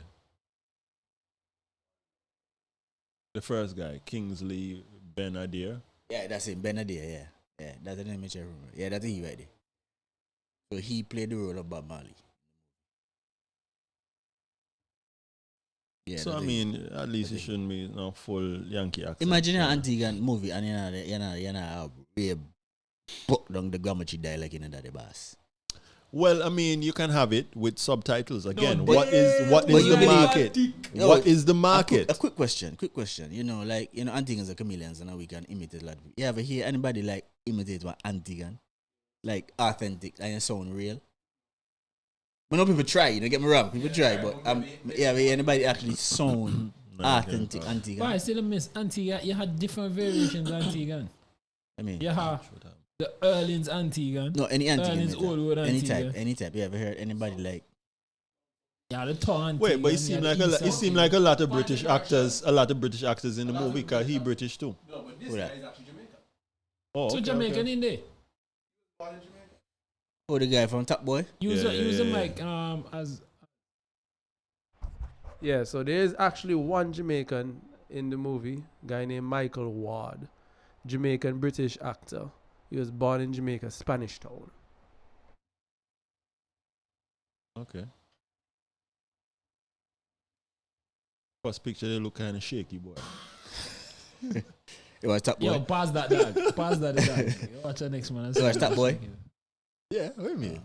The first guy, Kingsley Ben-Adir. Yeah, that's him. Benadir, yeah. That's the name I remember. Yeah, that's he right there. So he played the role of Bob Marley. Yeah, So I that's mean, at least it shouldn't be no full Yankee accent. imagine an Antigua movie and you know way buck down the Guammachi dialect in the boss. Well, I mean, you can have it with subtitles again. No, what is But the you believe- market? Yo, What is the market? A quick question. You know, like, Antigans are chameleons and now we can imitate a lot. You ever hear anybody like imitate what Antigan? Like authentic and it sound real? I know people try, get me wrong, people try, but anybody actually sound authentic Antigan? But I still miss Antigua. You had different variations of Antigua. I mean, You have the Erling's Antigua. no, any Antigan. Erling's old word Any Antigua. type. You ever heard anybody like? Yeah, the tall Antigua. Wait, but it seemed like a lot of British actors in the movie because he British too. Who that? Oh, So okay, Jamaican okay. in there. Oh, the guy from Top Boy. Use the yeah. mic as Yeah, so there's actually one Jamaican in the movie, guy named Michael Ward, Jamaican British actor. He was born in Jamaica, Spanish Town. Okay. First picture, they look kind of shaky, boy. It was Top Boy. yo, pass that dog. Pass that dog. Watch the next one. You watch that boy? Yeah, what do you mean?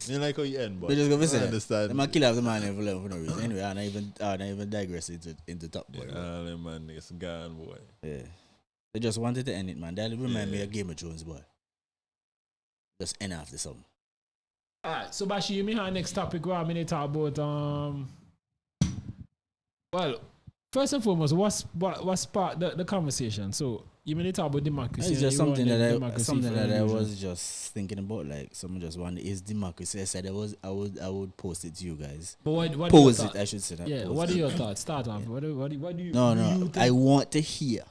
You like how you end, but We just gonna I say that. understand. The man kill off the man for no reason. Anyway, I not even digress into Top Boy. Yeah, that man is gone, boy. Yeah. They just wanted to end it, man. That remind me of Game of Thrones, boy. Just end after something. Alright, so Bashi, you mean our next topic where I'm gonna talk about well, first and foremost, what sparked the conversation? So you mean to talk about democracy? It's just and something you want that democracy something for that I illusion. was just thinking about. Like someone just wondered, is democracy? I said I would post it to you guys. But what are your Pose it, thoughts? I should say that. Yeah, pose what are it. your thoughts? Start off. What do you? No, do you no. think? I want to hear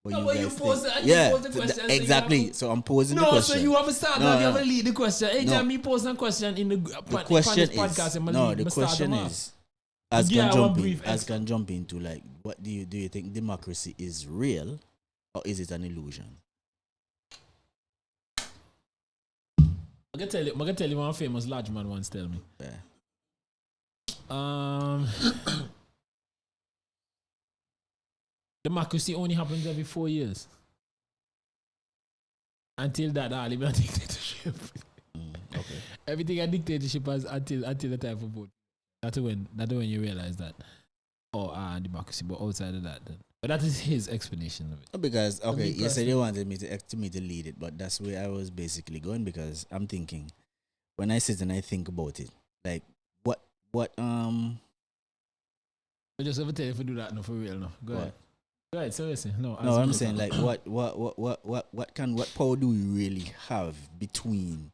what No, you but guys you think. pose it- you Yeah, pose the question, so you exactly. have to- So I'm posing the No, question. so you have to start. No, You have no. to lead the question. Anytime No. me pose a question in the question podcast, is I'ma no. lead- The I'ma start question them off. is, as Yeah, can I jump want in, brief as can jump into like, what do you think democracy is real, or is it an illusion? I'm gonna tell you one famous large man once tell me. Yeah. Democracy only happens every 4 years. Until that, I'll live in a dictatorship. Okay. Everything a dictatorship has until the time for vote. That's when you realize that. Oh, democracy. But outside of that, then But that is his explanation of it. Because okay, me you said you wanted me to lead it, but that's where I was basically going because I'm thinking when I sit and I think about it, like what I just ever tell you if you do that no for real no. Go ahead. Go ahead, seriously. No, I'm saying like what power do we really have between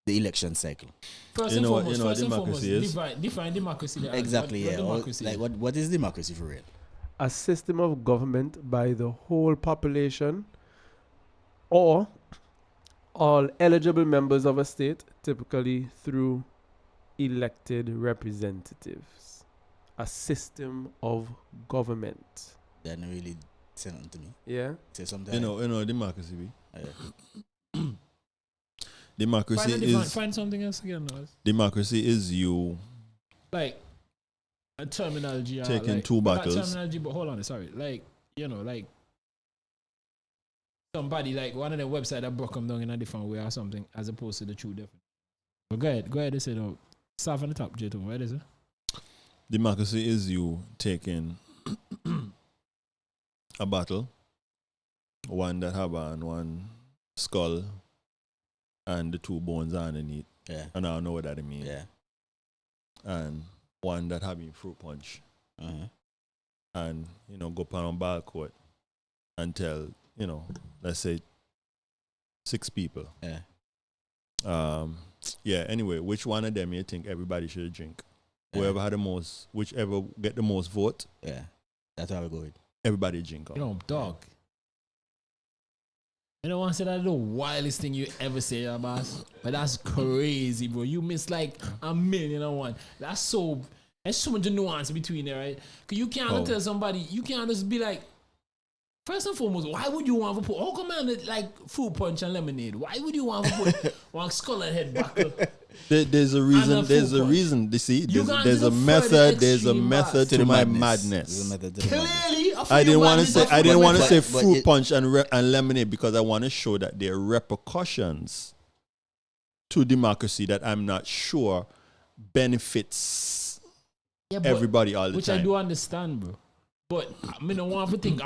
the election cycle? First and foremost, democracy is define democracy. Exactly, what yeah. democracy Like what is democracy for real? A system of government by the whole population or all eligible members of a state, typically through elected representatives. A system of government. That didn't really say nothing to me. Yeah. Say something. You know, democracy be. Democracy find something else again. No? Democracy is you Like a terminology. taking like, two battles. Not terminology, but hold on, sorry. Like, you know, like somebody like one of the websites that broke them down in a different way or something, as opposed to the true definition. But go ahead. They said, start from the top, J2. What is it? Democracy is you taking a battle, one that have on one skull and the two bones underneath. Yeah. And I don't know what that means. Yeah. And one that having fruit punch. Uh-huh. And, go on ball court and tell, let's say 6 people. Yeah. Anyway, which one of them you think everybody should drink? Yeah. Whoever had the most, whichever get the most vote. Yeah. That's how we go with. Everybody drink up. Dog. You know, I said that's the wildest thing you ever say, boss. But that's crazy, bro. You miss like 1,000,001. That's so. There's so much nuance between there, right? Because you can't tell somebody. You can't just be like. First and foremost, why would you want to put? How come on like fruit punch and lemonade? Why would you want to put one skull and head buckle? There's a reason. There's a reason. You see, there's a method. There's a method to my madness. Clearly, I didn't want to say fruit punch and lemonade because I want to show that there are repercussions to democracy that I'm not sure benefits everybody all the which time. I do understand, bro. But I don't want to think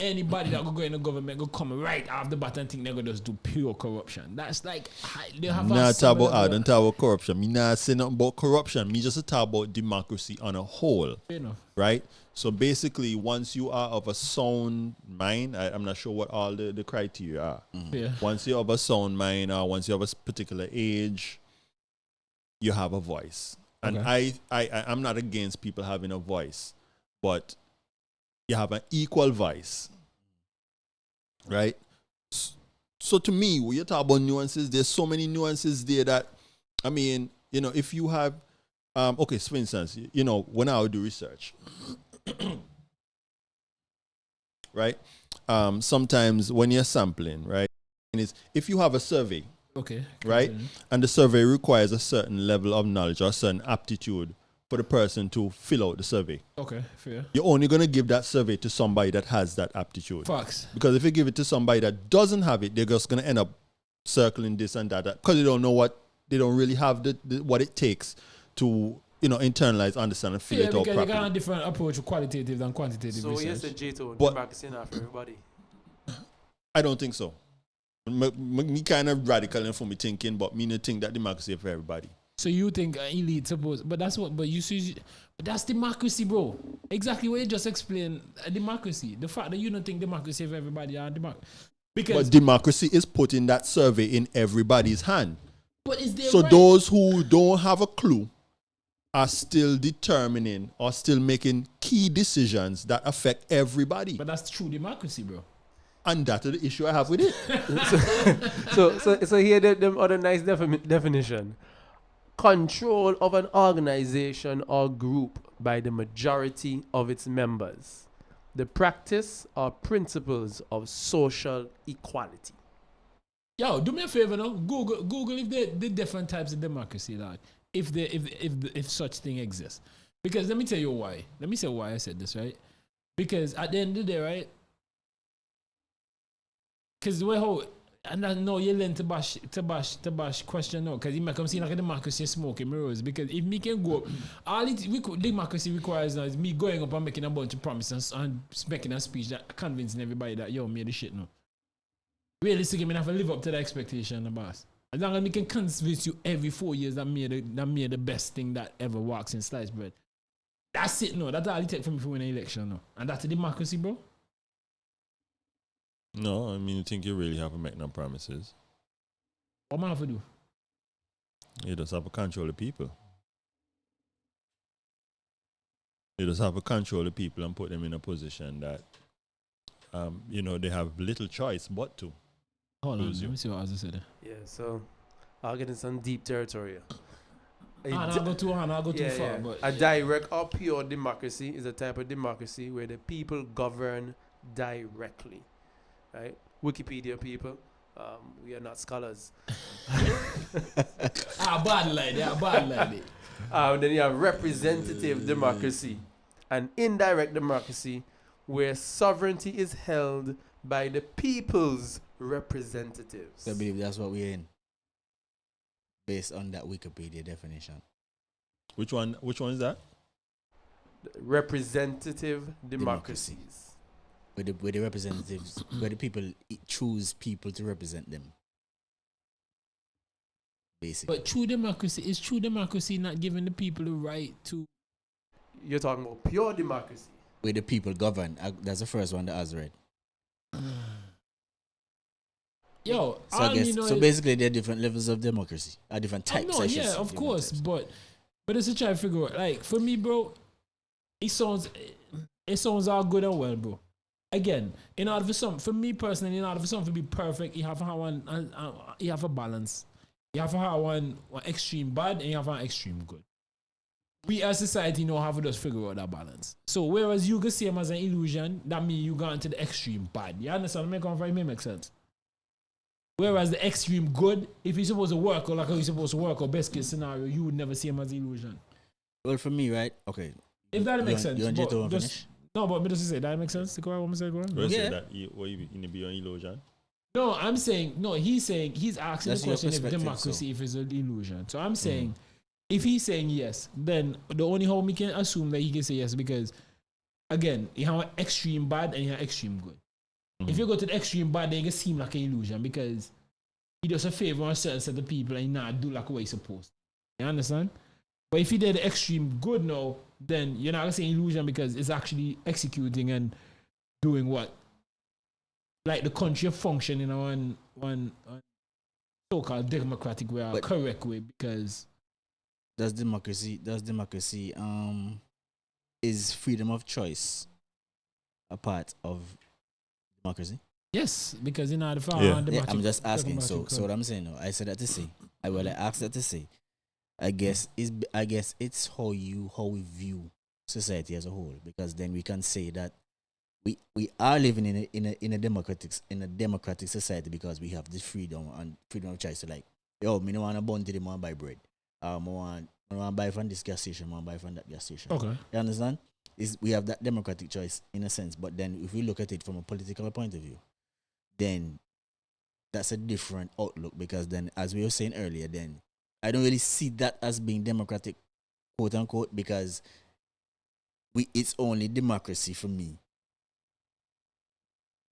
anybody that go in the government go come right off the bat and think they're gonna just do pure corruption. That's like they have not talk about corruption. Me not say nothing about corruption. Me just talk about democracy on a whole. Fair enough. Right? So basically, once you are of a sound mind, I'm not sure what all the criteria are. Mm-hmm. Yeah. Once you're of a sound mind, or once you have a particular age, you have a voice. And I'm not against people having a voice, but you have an equal voice, right? So to me, when you talk about nuances, there's so many nuances there that, I mean, if you have, so for instance, when I would do research, right? Sometimes when you're sampling, right? And if you have a survey, right? And the survey requires a certain level of knowledge or a certain aptitude for the person to fill out the survey. Okay, fair. You're only going to give that survey to somebody that has that aptitude. Facts. Because if you give it to somebody that doesn't have it, they're just going to end up circling this and that because they don't know they don't really have what it takes to, internalize, understand, and fill it out properly. Yeah, because you got a different approach to qualitative than quantitative research. So yes, the J2 democracy now for everybody. I don't think so. Me kind of radical for me thinking, but me not think that democracy is for everybody. So you think elite suppose, but you see, but that's democracy, bro. Exactly what you just explained. Democracy. The fact that you don't think democracy for everybody are democracy. But democracy is putting that survey in everybody's hand. But is there so those who don't have a clue are still determining or still making key decisions that affect everybody. But that's true democracy, bro. And that's the issue I have with it. so here them other nice definition. Control of an organization or group by the majority of its members. The practice or principles of social equality. Yo, do me a favor now. Google if the different types of democracy, like if such thing exists. Because let me tell you why. Let me say why I said this, right? Because at the end of the day, right? Because the way how And I know you learn to bash question now, because you make them seem like a democracy smoking mirrors. Because if me can go, democracy requires now is me going up and making a bunch of promises and making a speech that convincing everybody that yo me the shit now. Realistically, I have to live up to the expectation, the boss. As long as we can convince you every 4 years that me the best thing that ever walks in sliced bread. That's it, no. That's all it takes for me to win an election, no. And that's a democracy, bro. No, I mean, you think you really have to make no promises. What am I have to do? You just have to control the people. You just have to control the people and put them in a position that, they have little choice but to. Hold on, let me see what I was saying. Yeah, so I'll get in some deep territory. I'll go too far. But a direct or pure democracy is a type of democracy where the people govern directly. Right? Wikipedia people, we are not scholars. bad like that. Then you have representative democracy, an indirect democracy where sovereignty is held by the people's representatives. I believe that's what we're in, based on that Wikipedia definition. Which one is that? Representative democracies. Where the representatives, where the people choose people to represent them. Basically. But true democracy not giving the people the right to. You're talking about pure democracy. Where the people govern. That's the first one that I was read. Yo, so I guess, so basically there are different levels of democracy. Different types, I should say. Of course, but it's a try to figure out. Like, for me, bro, it sounds all good and well, bro. Again, for me personally, in order for something to be perfect, you have to have a balance. You have to have one extreme bad and you have one extreme good. We as society know how to just figure out that balance. So whereas you can see them as an illusion, that means you go into the extreme bad. You understand? It make sense. Whereas the extreme good, if you're supposed to work or like how you're supposed to work or best case scenario, you would never see him as illusion. Well, for me, right? Okay. If that makes sense. You want to finish? No, but me just say that makes sense. Go on. Say that you be an illusion. No, I'm saying no. He's asking That's the question if so. democracy if it's an illusion. So I'm saying if he's saying yes, then the only how we can assume that he can say yes because again, you have extreme bad and you have extreme good. If you go to the extreme bad, then it seem like an illusion because he does a favor on a certain set of people and he not do like what he's supposed to. You understand? But if he did the extreme good now, then you're not gonna say illusion because it's actually executing and doing what? Like the country function in one so-called democratic way or correct way because does democracy is freedom of choice a part of democracy? Yes, because in order for I'm just asking. So what I'm saying, I said that to say. I asked that to say. I guess it's how we view society as a whole, because then we can say that we are living in a democratic society because we have this freedom of choice. So like, yo, me no want to bun to them, want to buy bread. I want to buy from this gas station, I want to buy from that gas station. Okay. You understand? We have that democratic choice in a sense, but then if we look at it from a political point of view, then that's a different outlook, because then, as we were saying earlier, then I don't really see that as being democratic, quote unquote, because it's only democracy for me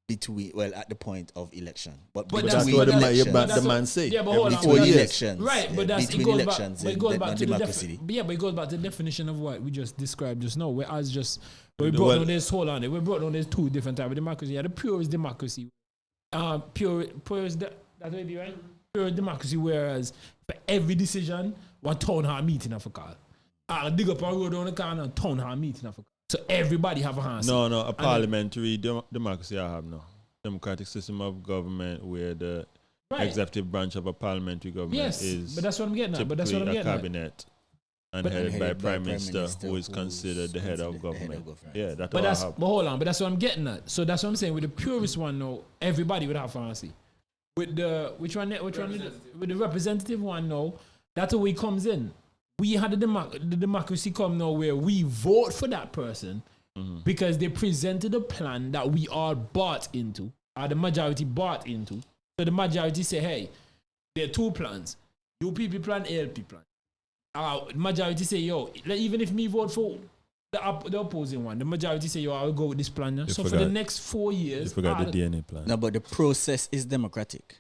at the point of election. But that's what the man say. Yeah, but hold on. Between elections. Right, but yeah, that's between elections, it goes back to democracy. but it goes back to the definition of what we just described just now. We brought on there's two different types of democracy. Yeah, the purest democracy. Pure is that way be right? Pure democracy, whereas for every decision, one town hall meeting of a call. I'll dig up a road on the corner, town hall meeting of a call. So everybody have a hand. No, a parliamentary democracy I have no. Democratic system of government where the executive branch of a parliamentary government is but that's what I'm getting at. But that's what I'm a getting cabinet and headed by Prime Minister who is considered the head of government. Yeah, that's what I have. But hold on, but that's what I'm getting at. So that's what I'm saying. With the purest one, no, everybody would have fancy. With the with the representative one, no, that's where it comes in. We had the democracy come now where we vote for that person because they presented a plan that we all bought into, or the majority bought into, So the majority say, hey, there are two plans. UPP plan, ALP plan. Majority say, yo, even if me vote for the opposing one, the majority say, yo, I will go with this plan. So for the next 4 years... You forgot the DNA plan. No, but the process is democratic.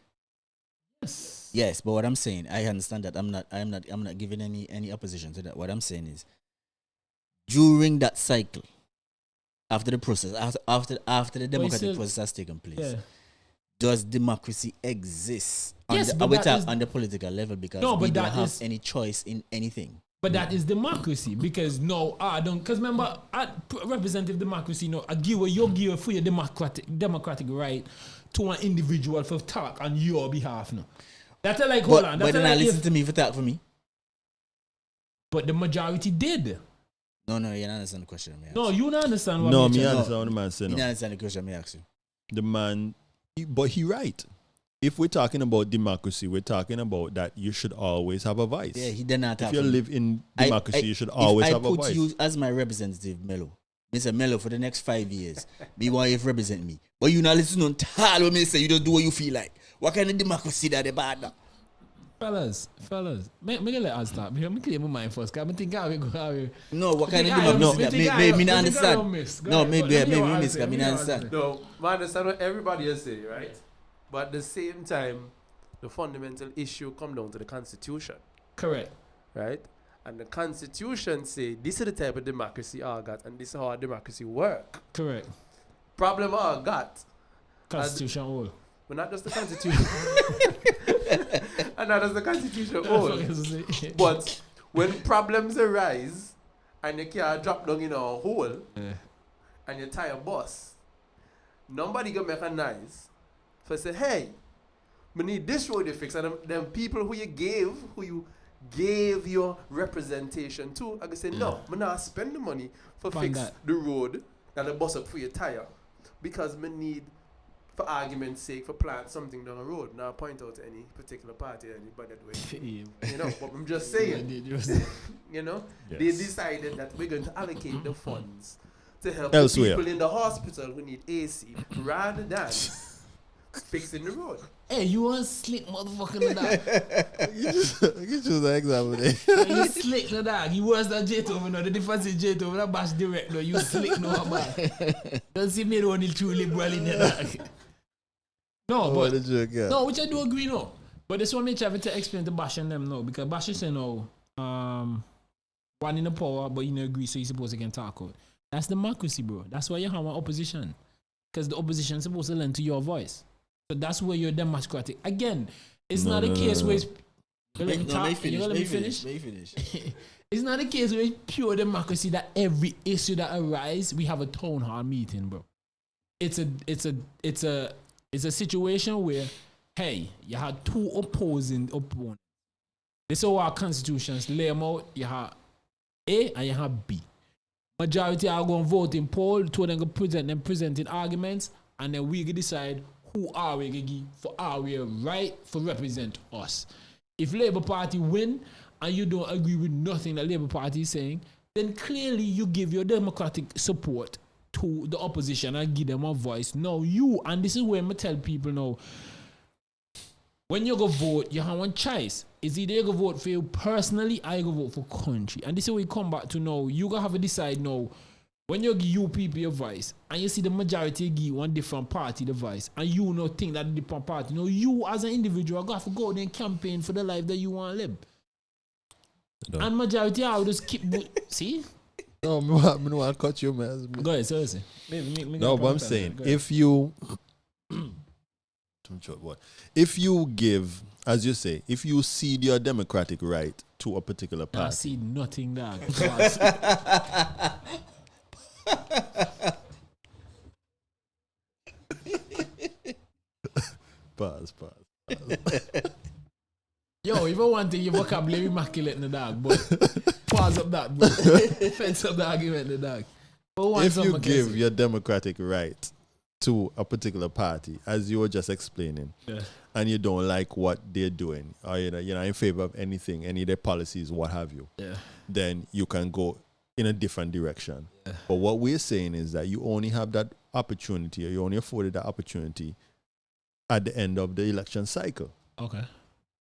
Yes. Yes, but what I'm saying, I understand that I'm not giving any opposition to that. What I'm saying is, during that cycle, after the process, after the democratic process has taken place, does democracy exist on the political level? Because we don't have any choice in anything. But that is democracy, because because remember, representative democracy, I give for your democratic right to an individual for talk on your behalf. No, that's like, hold on. But then I listen to me for talk for me. But the majority did. No, you don't understand the question. No, you don't understand what I understand what the man said. You don't understand the question I ask you. The man, but he right. If we're talking about democracy, we're talking about that you should always have a voice. Yeah, he did not have. If you live in democracy, you should always have a voice. I put you as my representative, Mello. Mr. Mello, for the next 5 years, me want you to represent me. But you not listen to all what me say. You don't do what you feel like. What kind of democracy that they bad now? Fellas, me let us start. Me clear my mind first. Cause I think I will go. No, what kind of democracy that? Maybe not understand. No, maybe miss. I mean, understand. No, I understand what everybody is saying, right? But at the same time, the fundamental issue come down to the Constitution. Correct. Right? And the Constitution say this is the type of democracy I got, and this is how our democracy work. Correct. Problem I got. Constitution all. But not just the Constitution. And not just the Constitution all. But when problems arise and you can't drop down in a hole and you tie a bus, nobody can make a noise. So say, hey, we need this road to fix. And them people who you gave your representation to, I can say, no, I'm not spend the money for fix the road and the bus up for your tire. Because we need, for argument's sake, for plant something down the road. Now point out to any particular party, anybody that way. But I'm just saying, they decided that we're going to allocate the funds to help the people in the hospital who need AC rather than fixing the road. Hey, you want slick motherfucker in the dog. You choose an example. You slick the dog. You worse than J-Tove. The difference is J-Tove, that bash direct. No, you slick no about. Don't see me the only true liberal in the dog. No, which I do agree, no. But this one me try to explain to Bash and them, no. Because Bash is saying, no, one in the power, but you don't agree, so you're supposed to can talk out. That's democracy, bro. That's why you have an opposition. Because the opposition is supposed to lend to your voice. So that's where you're democratic. Again, it's not a case where it's... Let me finish. It's not a case where it's pure democracy that every issue that arises, we have a town hall meeting, bro. It's a situation where, hey, you have two opposing opponents. This is how our constitutions lay them out. You have A and you have B. Majority are going to vote in poll, two of them going presenting arguments, and then we can decide who are we going to give for our right for represent us. If Labour Party win and you don't agree with nothing that Labour Party is saying, then clearly you give your democratic support to the opposition and give them a voice. No, and this is where I tell people now, when you go vote, you have one choice. It's either you go vote for you personally or you go vote for country. And this is where we come back to now. You going to have to decide now, when you give UPP your voice and you see the majority give one different party the voice and you not think that the different party, you as an individual got to go and campaign for the life that you want to live. And majority I will just keep, see? No, I don't want to cut you, man. Go ahead, seriously. No, but I'm saying, if you give, as you say, if you cede your democratic right to a particular party. I see nothing there. Pause. Yo, even one thing, your vocabulary immaculate in the dog, but pause up that, bro. Fence up the argument in the dog. If you give your democratic right to a particular party, as you were just explaining, and you don't like what they're doing, or you're not in favor of anything, any of their policies, what have you, then you can go in a different direction. But what we're saying is that you only have that opportunity, or you only afforded that opportunity at the end of the election cycle. Okay.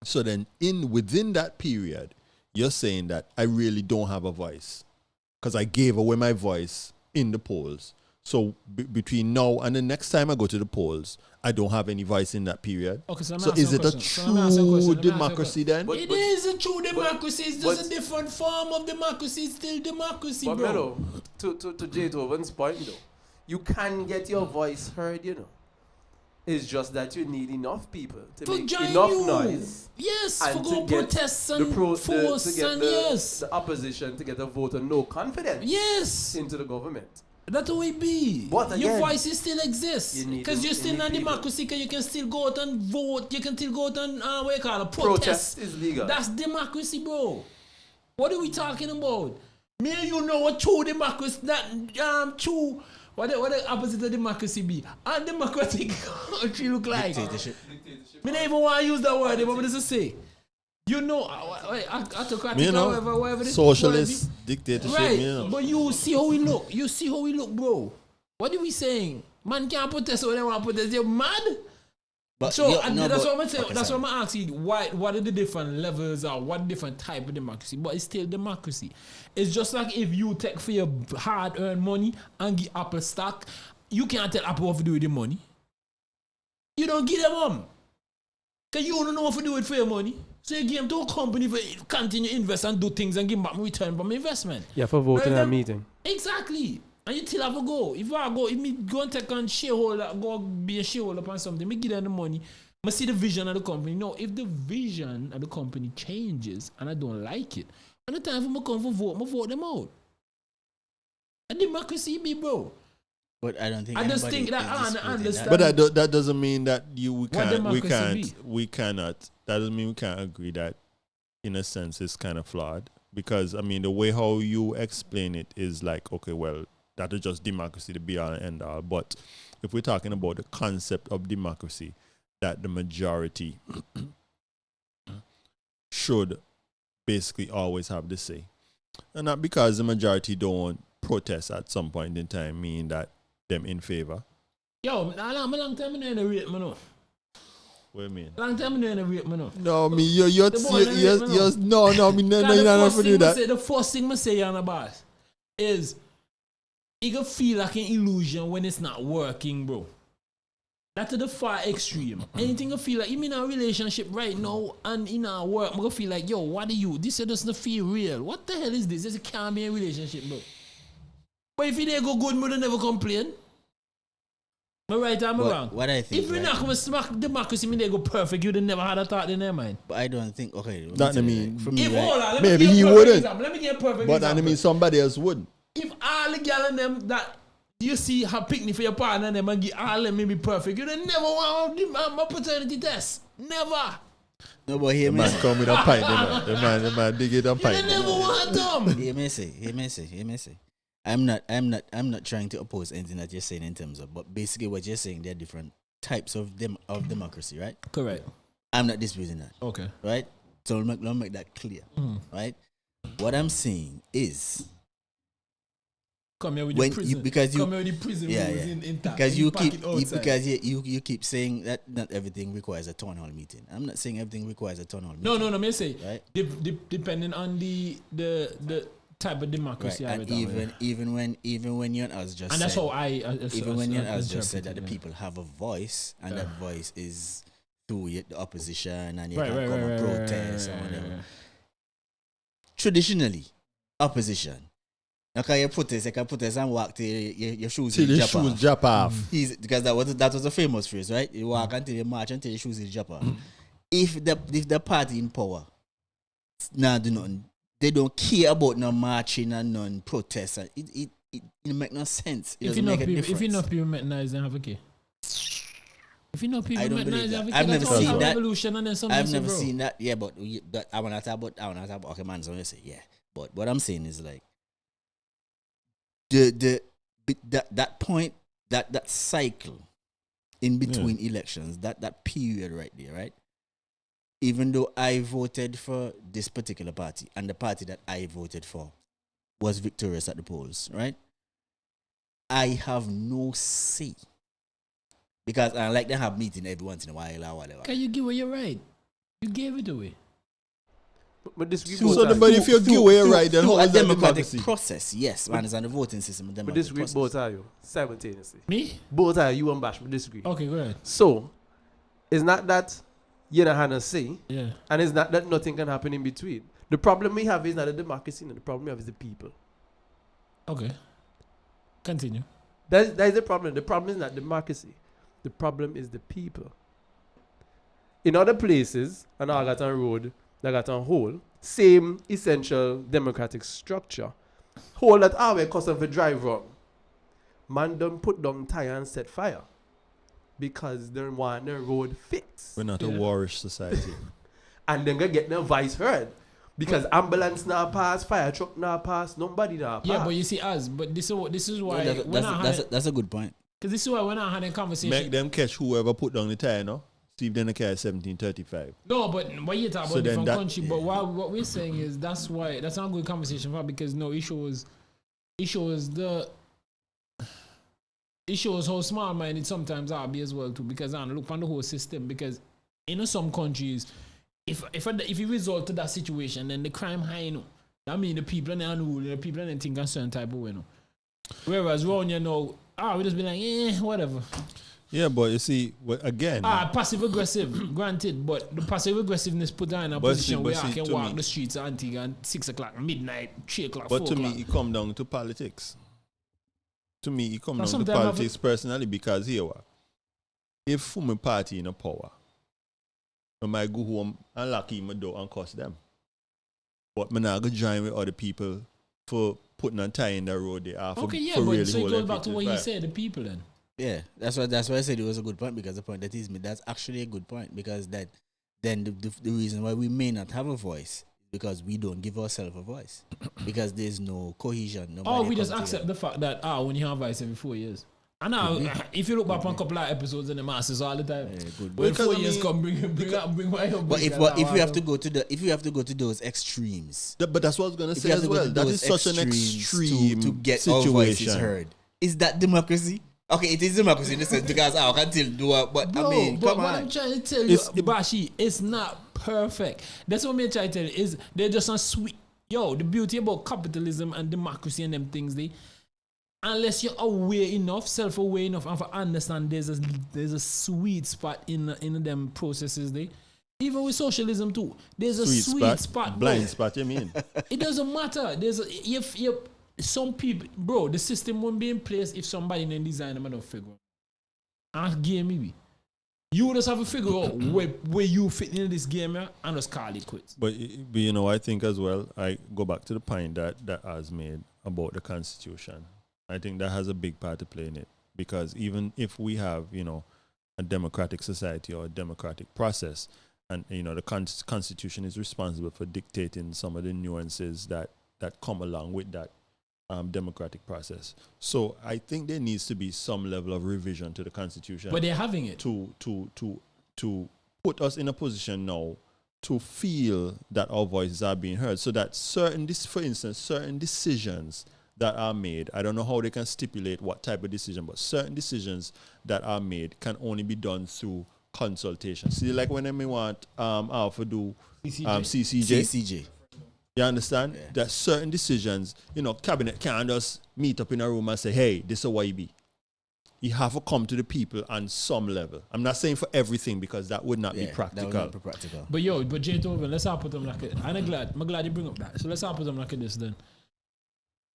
So then within that period, you're saying that I really don't have a voice because I gave away my voice in the polls. So between now and the next time I go to the polls, I don't have any voice in that period. Okay, so is it a true democracy then? It is a true democracy. It's just a different form of democracy. It's still democracy, But bro. Melo, to Jay Tovan's point though, you can get your voice heard, you know. It's just that you need enough people to make enough noise. Yes, and for go protests and force and yes. The opposition to get a vote of no confidence. Yes. Into the government. That's how it be. But again, your voices still exist. Because you're still in democracy, because you can still go out and vote. You can still go out and, what you call it, protest. Is legal. That's democracy, bro. What are we talking about? Me and you know what true democracy, that, true, what the opposite of democracy be? A democratic country look like. Dictatorship. Me don't even want to use that word, what does it say? You know, autocratic, you know, whatever this socialist dictatorship, right, you know. but you see how we look. You see how we look, bro. What are we saying? Man can't protest when they want to protest. You're mad? But So that's what I'm saying. That's what I'm asking. What are the different levels or what different type of democracy? But it's still democracy. It's just like if you take for your hard-earned money and give Apple stock, you can't tell Apple what to do with the money. You don't give them because you don't know what to do with for your money. So you give them to a company for continue invest and do things and give back return from investment. Yeah, for voting at a meeting. Exactly. And you still have to go. If me go and take on shareholder, go be a shareholder upon something, me give them the money. I see the vision of the company. No, if the vision of the company changes and I don't like it, and the time for me come for vote, I vote them out. And democracy be, bro. But I don't think I just think that I understand. But that doesn't mean that we cannot. That doesn't mean we can't agree that, in a sense, it's kind of flawed. Because I mean, the way how you explain it is like, okay, well, that is just democracy, the be all and end all. But if we're talking about the concept of democracy, that the majority should basically always have the say, and not because the majority don't protest at some point in time, meaning that them in favor. Yo, I'm a long time in the rate, man. What do you mean? Long time in the rate, man. No, me, you're no, me, no, you're not going to do that. The first thing I say on the boss is, it can feel like an illusion when it's not working, bro. That's to the far extreme. Anything I feel like, even in a relationship right now and in our work, I'm going to feel like, yo, what are you? This doesn't feel real. What the hell is this? This can't be a relationship, bro. But if it ain't go good, I never complain. Am I right or am I wrong? What I think, if you're not going to smack democracy, they go perfect, you'd never had a thought in their mind. But I don't think, okay. That I mean, for me, if, right? Maybe he wouldn't. Let me get a perfect but example. I mean, somebody else wouldn't. If all the girls and them that you see have picnic for your partner and them and give all them maybe perfect, you'd never want a paternity test. Never. No, but he man come with a pipe, the man dig it a pipe. You never want them. He may say. I'm not trying to oppose anything that you're saying in terms of, but basically what you're saying, there are different types of democracy, right? Correct. I'm not disputing that. Okay. Right? So let me make that clear. Right? What I'm saying is, come here with the prison. Come here with the prison rules intact. Because you keep saying that not everything requires a town hall meeting. I'm not saying everything requires a town hall meeting. No, me say right? Depending on the type of democracy. Right. And even when you and us just and that's how I even when you and us just said that the people have a voice and that voice is through the opposition and you can come and protest or whatever. Traditionally, opposition. Now can you protest and walk till your shoes drop off. Because that was a famous phrase, right? You walk until you march until your shoes drop off. If the party in power now do nothing, they don't care about no marching and no protest. It make no sense. It doesn't make a difference. If enough people make noise, then have a key. If enough people make noise, have a key. I've never seen that. I've never seen that. Yeah, but I want to talk about. Okay, man. So I say yeah. But what I'm saying is like that point, that cycle in between elections, that period right there, right? Even though I voted for this particular party and the party that I voted for was victorious at the polls, right? I have no say Because I like them have meeting every once in a while or whatever. Can you give away your right? You gave it away. But disagree So both the sides. but if you give away your right, then through how a is that democratic democracy? process, yes, man, it's on the voting system. But disagree both are you simultaneously. Me? Both are you and Bash, but disagree. Okay, go ahead. So, it's not that you don't have a say, Yeah. and it's not that nothing can happen in between. The problem we have is not the democracy, and the problem we have is the people. Okay. Continue. That is the problem. The problem is not democracy. The problem is the people. In other places, and Agaton Road, Agaton Hole, same essential democratic structure. Hole that our custom for drive wrong. Man don't put down tire and set fire. Because they want their road fixed. We're not a warish society. And then go get their voice heard. Because ambulance now pass, fire truck now pass, nobody now pass. Yeah, but you see us. But this is why That's a good point. because this is why when I had a conversation. Make them catch whoever put down the tire, no? See if they don't care 1735. No, but what you talk about So then different that- country. But what we're saying is that's not a good conversation for because no, it shows how small-minded sometimes I be as well too. Because I look on the whole system. Because in some countries, if you result to that situation, then the crime high, you know. That mean the people in the rule, the people in the think a certain type of way, you know. Whereas around you know, we just be like, whatever. Yeah, but you see, again. Passive aggressive, granted, but the passive aggressiveness put her in a position where I can walk the streets at Antigua at 6 o'clock, midnight, 3 o'clock, 4 But o'clock. to me, it come down to politics. To me, it come down to sometimes politics personally because here, if from a party in a power, I might go home and lock in my door and cuss them. But I'm not going to join with other people for putting a tie in the road there. Okay, yeah, for but really so it goes holding back to people what you back. said, the people then. Yeah, that's why I said it was a good point because the point that is me, that's actually a good point because that then the reason why we may not have a voice is because we don't give ourselves a voice because there's no cohesion. We just accept the fact that when you have voice every 4 years. And now, if you look back on a couple of episodes in the Masters all the time, when 4 years come, bring my up. But if you have to go to those extremes, But that's what I was going to if say you have as to go well. to That those is such an extremes extreme to get our voices situation. heard. Is that democracy? Okay, it is democracy in the sense because I can still do it, but Bro, I mean, but come what on. I'm trying to tell you, Bashi, it's not perfect. That's what I'm trying to tell you. Is they're just a sweet. Yo, the beauty about capitalism and democracy and them things, unless you're aware enough, self-aware enough, and for understand there's a sweet spot in them processes, even with socialism too. There's a sweet spot, bro. Blind spot, you mean? It doesn't matter. If some people, bro, the system won't be in place if somebody in design them don't figure out. Ask game maybe. You just have to figure out where you fit in this game and just call it quits. But you know, I think as well, I go back to the point that has made about the Constitution. I think that has a big part to play in it because even if we have, you know, a democratic society or a democratic process, and you know, the Constitution is responsible for dictating some of the nuances that come along with that democratic process. So I think there needs to be some level of revision to the Constitution. But they're having it to put us in a position now to feel that our voices are being heard, so that for instance, certain decisions that are made, I don't know how they can stipulate what type of decision, but certain decisions that are made can only be done through consultation. See, like when we want Alpha do CCJ. You understand? Yeah. That certain decisions, you know, cabinet can't just meet up in a room and say, hey, this is what it be. You have to come to the people on some level. I'm not saying for everything because that would not be practical. That would not be practical. But Jay Toven, let's put them like it. I'm glad you bring up that. So let's put them like this then.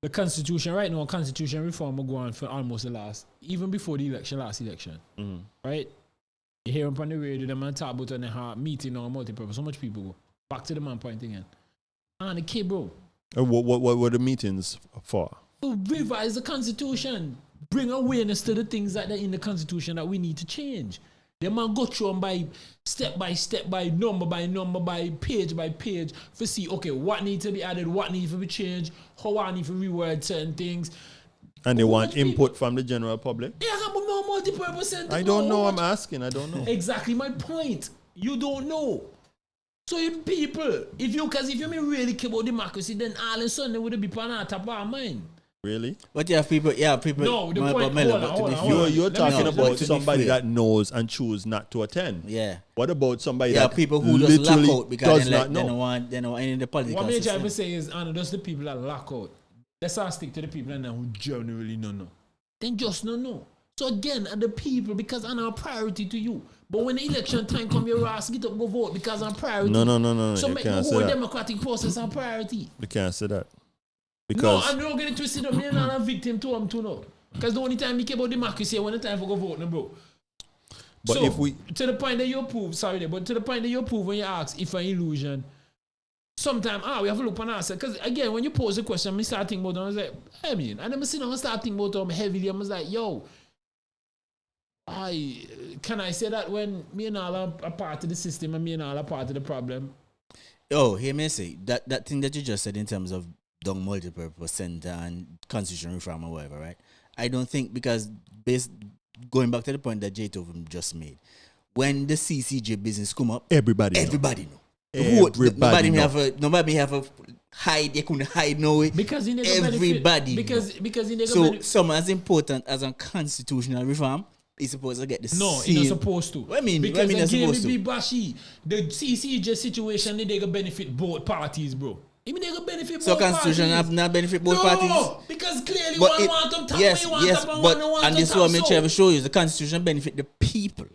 The Constitution, right now, Constitution reform will go on for almost the even before the last election. Mm-hmm. Right? You hear them on the radio, them and talk about a meeting or multi-purpose. So much people go. Back to the man point again. And the kid, bro. What were the meetings for? To revise the Constitution. Bring awareness to the things that are in the Constitution that we need to change. The man go through them by step, by number, by page, to see, okay, what needs to be added, what needs to be changed, how I need to reword certain things. And they want input from the general public? Yeah, but no multi-purpose. I don't know. I'm asking. I don't know. Exactly my point. You don't know. So you people, if you really care about democracy, then all of a sudden they would be on top of our mind. Really? But you have people. No, the but point- Melo, hold but on, to be hold on, fair- hold on. You're Let me talking finish, about let me finish. somebody fair. that knows and choose not to attend. Yeah. What about somebody Yeah, that people who just literally lock out because does they not know? don't want any of the political What me try system. to say is, Anna, just the people that lock out. Let's all stick to the people that who genuinely don't know. Then just don't know. So again, the people, because I'm a priority to you. But when the election time come, your ass get up go vote because I'm priority. No. So You make the can't say whole that. democratic process a priority. You can't say that. No, Because I'm not getting twisted up. Me and I'm a victim to them too now. Because the only time we care about democracy is when the time for go vote, no, bro. But so, if we- to the point that you prove, but to the point that you prove when you ask if an illusion, sometimes we have to look on answer. Because again, when you pose the question, I start thinking about them, I was like, I mean, and then I sit down and start thinking about them heavily. I was like, yo, can I say that when me and all are a part of the system and me and all are part of the problem? Oh, hear me say that thing that you just said in terms of dung multipurpose center and constitutional reform or whatever, right? I don't think because going back to the point that J. Tovum just made, when the CCJ business come up, everybody know. Everybody Nobody know. have a hide. They couldn't hide no way. Because he never everybody benefit, because he never so benefit. something as important as a constitutional reform is supposed to get the No, same. he's not supposed to. What I mean, because it's again, supposed it be to. bashy. The CCJ situation, they gonna benefit both parties, bro. They gonna benefit So both constitution parties. have not benefit both No, parties. because clearly But one it- want them top, yes, one want yes, top, and but one want and them this top. is what I'm So- trying to show you. The constitution benefit the people.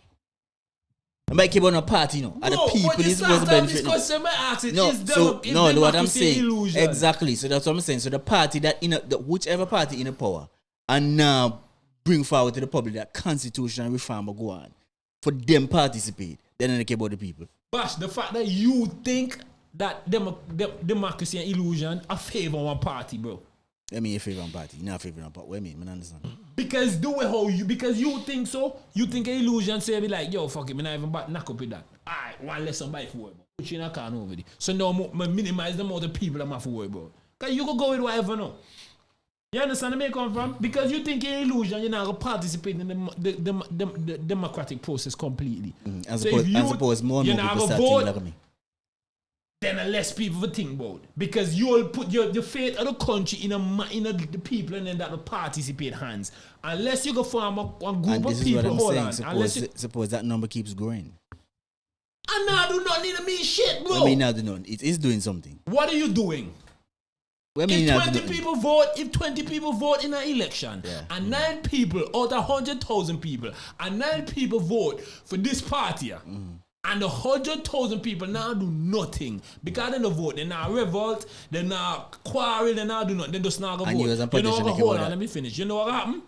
I might keep on a party, and the people but you is supposed to start off this benefit. question by asking, No, is so is no, what I'm democracy saying illusion? exactly. So that's what I'm saying. So the party that whichever party in the power and now bring forward to the public that constitutional reform will go on for them participate. Then they care about the people. Bash, the fact that you think that democracy and illusion are favor one party, bro. I mean, a favorite party, not a favorite party. What I mean, I understand. Because because you think so, you think an illusion say be like, yo, fuck it, me not even knock up with that. Alright, one less somebody for worry about. Put you in a car over there. So now I minimize the amount of people I'm for worry about. Cause you can go with whatever now. You understand where I come from? Because you think an illusion, you're not gonna participate in the democratic process completely. As So if opposed more and you're more not people gonna start thinking vote, like me. then less people will think about it. Because you'll put the fate of the country in the people and then that will participate hands. Unless you go form a group And of this is people, what I'm hold saying. on. Unless you, Suppose that number keeps growing. and now do not need to mean shit, bro. I mean, now do not. It is doing something. What are you doing? I mean, If now 20 do people vote, in an election, Yeah. and 9 people out of 100,000 people, and 9 people vote for this party, and 100,000 people now do nothing because they don't vote, they now revolt, they now quarrel, they now do nothing, they just now go And you vote. as a You know politician what? care Hold about on, that? let me finish. You know what happened?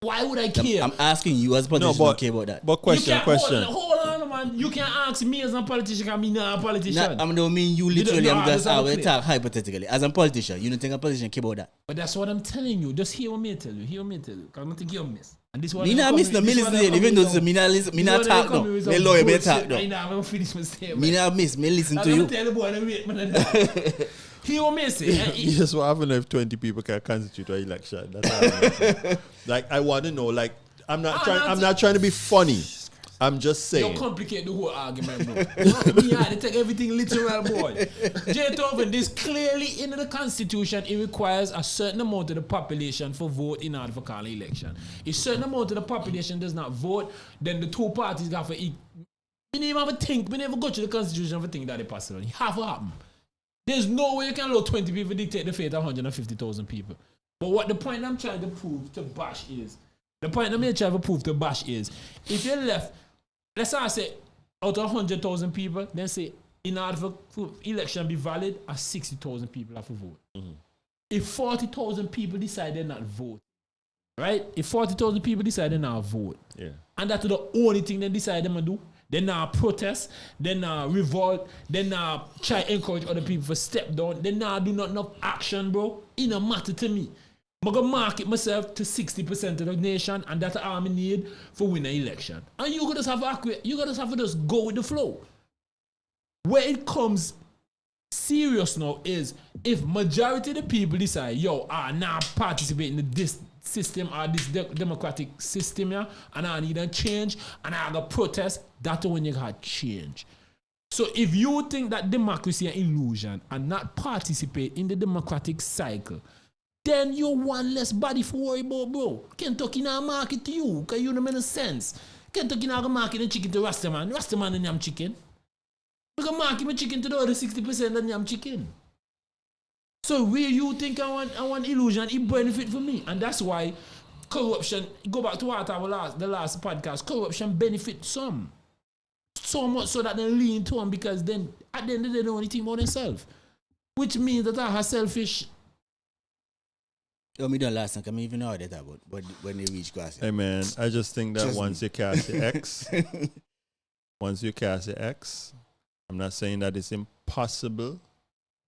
Why would I care? I'm asking you as a politician, don't care about that. But question. Hold on, man. You can't ask me as a politician. I mean, not a politician. I don't mean you don't literally. know I'm how just this I ever talk hypothetically. As a politician, you don't think a politician care about that? But that's what I'm telling you. Just hear what me tell you. Because I don't think you'll miss. And this one. Me not miss no. Me listen to you. Even though me not listen. Me not talk no. Me lawyer. Me talk no. I'm gonna finish my statement. Me not miss. Me listen to I'm you. gonna tell the boy to wait, man. Hear what me say. Yes, what happens if 20 people can constitute an election? That's how I know. Like, I want to know. Like, I'm not trying to be funny. I'm just saying. You complicate the whole argument, bro. Me, they take everything literal, boy. J. Tovin, this clearly in the Constitution, it requires a certain amount of the population for vote in order for call an election. If a certain amount of the population does not vote, then the two parties have to eat. We never go to the Constitution for think that it's possible. It have to happen. There's no way you can allow 20 people dictate the fate of 150,000 people. But what the point I'm trying to prove to Bash is, if you left, let's say out of 100,000 people, then say in order for election be valid, 60,000 people have to vote. Mm-hmm. If 40,000 people decide they not vote, right? If 40,000 people decide they not vote, Yeah. and that's the only thing they decide them to do, they now protest, they now revolt, they now try to encourage other people to step down, they now do not enough action, bro. It don't matter to me. I'm going to market myself to 60% of the nation, and that's all I need for win an election. And you got to have to just go with the flow. Where it comes serious now is if majority of the people decide, yo, I now participate in this system or this democratic system, yeah, and I need a change, and I got protest, that's when you got change. So if you think that democracy is an illusion and not participate in the democratic cycle, then you're one less body for worry about, bro. Kentucky now market to you, because you don't make no sense. Kentucky now market the chicken to Rastaman. Rastaman and yam chicken. We can market my chicken to the other 60% and yam chicken. So where you think I want illusion, it benefit for me. And that's why corruption, go back to what the last podcast, corruption benefits some. So much so that they lean to them, because then at the end of the day they don't think about themselves. Which means that I have selfish. Oh, me don't last time. I even know that about. But when they reach class. Hey man, I just think that once you cast the X, I'm not saying that it's impossible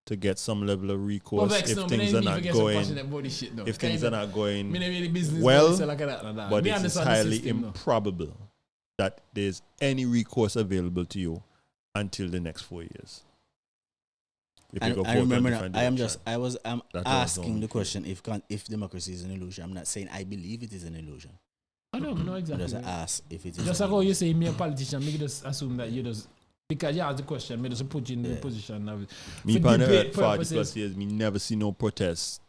to get some level of recourse if things are not going. If things are not going well, but it is highly improbable that there's any recourse available to you until the next 4 years. I remember now, I'm asking the question if democracy is an illusion. I'm not saying I believe it is an illusion. I don't know exactly. I just ask if it is. Just like how you say me a politician, me just assume that you just, because you ask the question, me just put you in the position of me for debate 40 plus years, me never see no protests.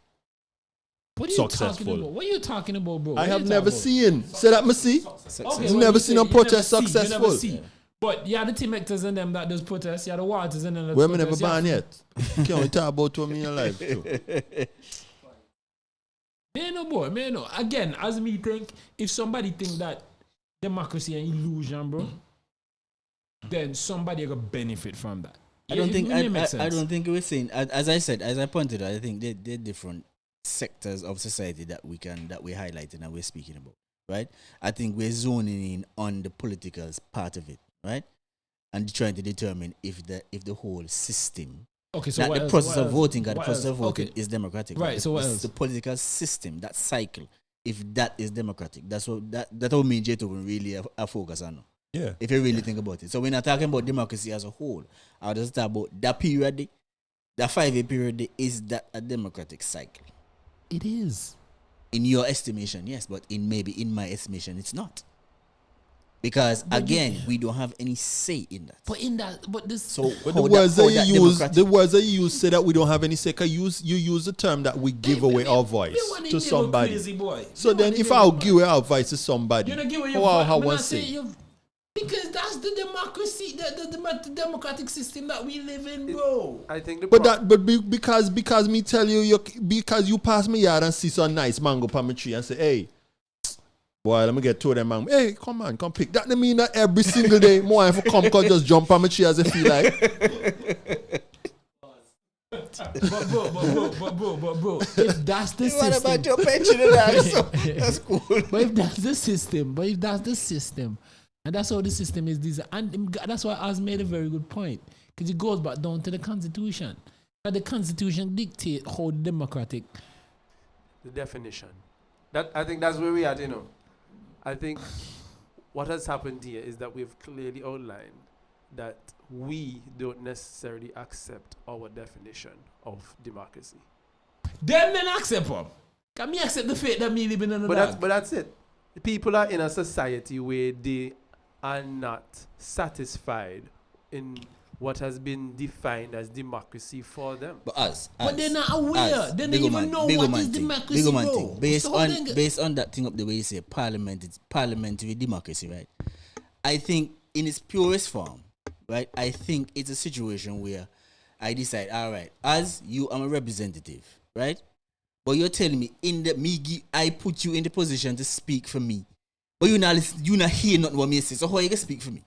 What are you talking about? What are you talking about, bro? I have never seen. Say that me see. Okay, never seen no protest successful. But you are the team actors in them that does protest. You are the waters in them that protest. We're never ban yet. Can't only talk about what me in life too. Me no boy, me no. Again, as me think, if somebody think that democracy is an illusion, bro, then somebody will benefit from that. I don't think we're saying, as I said, as I pointed out, I think they're different sectors of society that we're highlighting and we're speaking about, right? I think we're zoning in on the political part of it, right? And trying to determine if the whole system, so the process of voting is democratic. Right. So what else? The political system, that cycle, if that is democratic, that's what me and J2 really a focus on. Yeah. If you really think about it. So we're not talking about democracy as a whole. I'll just talk about that period, that 5-year period, is that a democratic cycle? It is. In your estimation, yes, but in my estimation, it's not. Because again, we don't have any say in that. The words that you use say that we don't have any say. You use the term that we give away our voice to somebody. So then, if I'll give away our voice to somebody, how one say? Because that's the democracy, the democratic system that we live in, bro. I think because me tell you, because you pass me yard and see some nice mango palm my tree and say, hey, boy, let me get 2 of them mango. Hey, come on, come pick. That don't mean that every single day more if I come just jump on my tree as I feel like. but bro, if that's the system, what about your pension and that? That's cool. But if that's the system, and that's how the system is designed, and that's why Oz made a very good point, because it goes back down to the Constitution. But the Constitution dictates how democratic. The definition. That I think that's where we are. I think what has happened here is that we've clearly outlined that we don't necessarily accept our definition of democracy. Them then accept them. Can me accept the fate that me living in the dark? But that's it. People are in a society where they are not satisfied in what has been defined as democracy for them. But they're not aware. They don't even know what is democracy, bro. Based on that thing up the way you say parliament, it's parliamentary democracy, right? I think in its purest form, right? I think it's a situation where I decide, all right, as you, I'm a representative, right? But you're telling me I put you in the position to speak for me. But you're not hearing nothing what me say. So how are you gonna speak for me?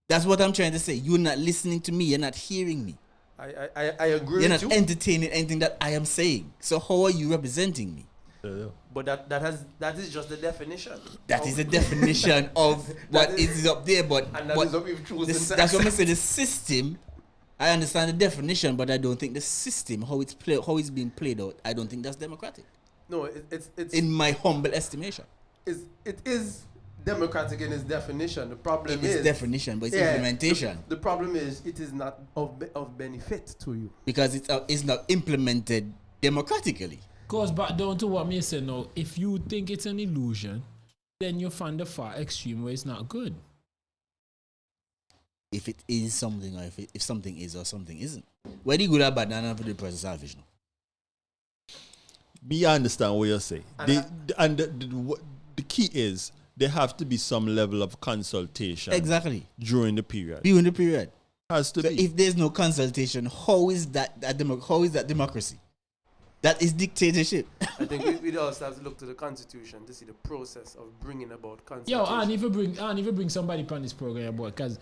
That's what I'm trying to say. You're not listening to me. You're not hearing me. I agree. You're not entertaining anything that I am saying. So how are you representing me? But that is just the definition. That is the definition of what is up there. But and that is what we've chosen. That's what I say. The system. I understand the definition, but I don't think the system, how it's being played out, I don't think that's democratic. No, it's in my humble estimation. It is democratic in its definition. The problem is definition, but it's implementation. The problem is it is not of benefit to you because it's not implemented democratically. Goes back down to what me say now. If you think it's an illusion, then you find the far extreme where it's not good. If it is something, or if something is or something isn't, where do you go that bad and for the process of vision? Me understand what you're saying. The key is there have to be some level of consultation. Exactly. During the period. During the period. Has to be. If there's no consultation, how is that democracy? That is dictatorship. I think we also have to look to the Constitution to see the process of bringing about constitution. Yo, I never bring somebody on this program, boy, because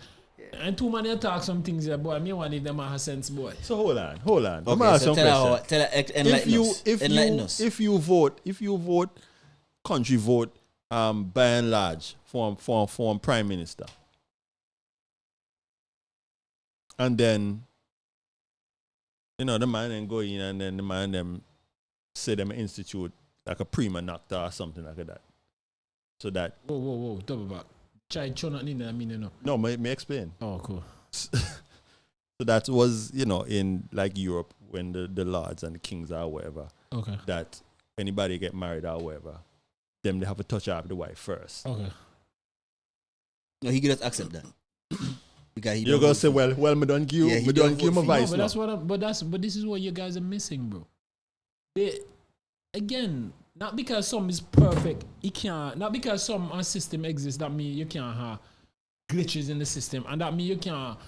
and too many talk some things here, boy. Me want if them have sense, boy. So hold on. Okay, so tell her, enlighten us. If you vote, country vote, by and large, for prime minister, and then the man then go in and then the man them say them institute like a prima nocta or something like that. So that Whoa, double back. Try not in there, I mean, No, may explain. Oh, cool. So that was, in like Europe when the lords and the kings or whatever. Okay. That anybody get married or whatever, them they have to touch off the wife first. Okay. No, he could just accept that. Because you're gonna say, well, me don't give you, me don't give my vice. No, but this is what you guys are missing, bro. Again, not because some is perfect, not because some system exists, that means you can't have glitches in the system, and that means you can't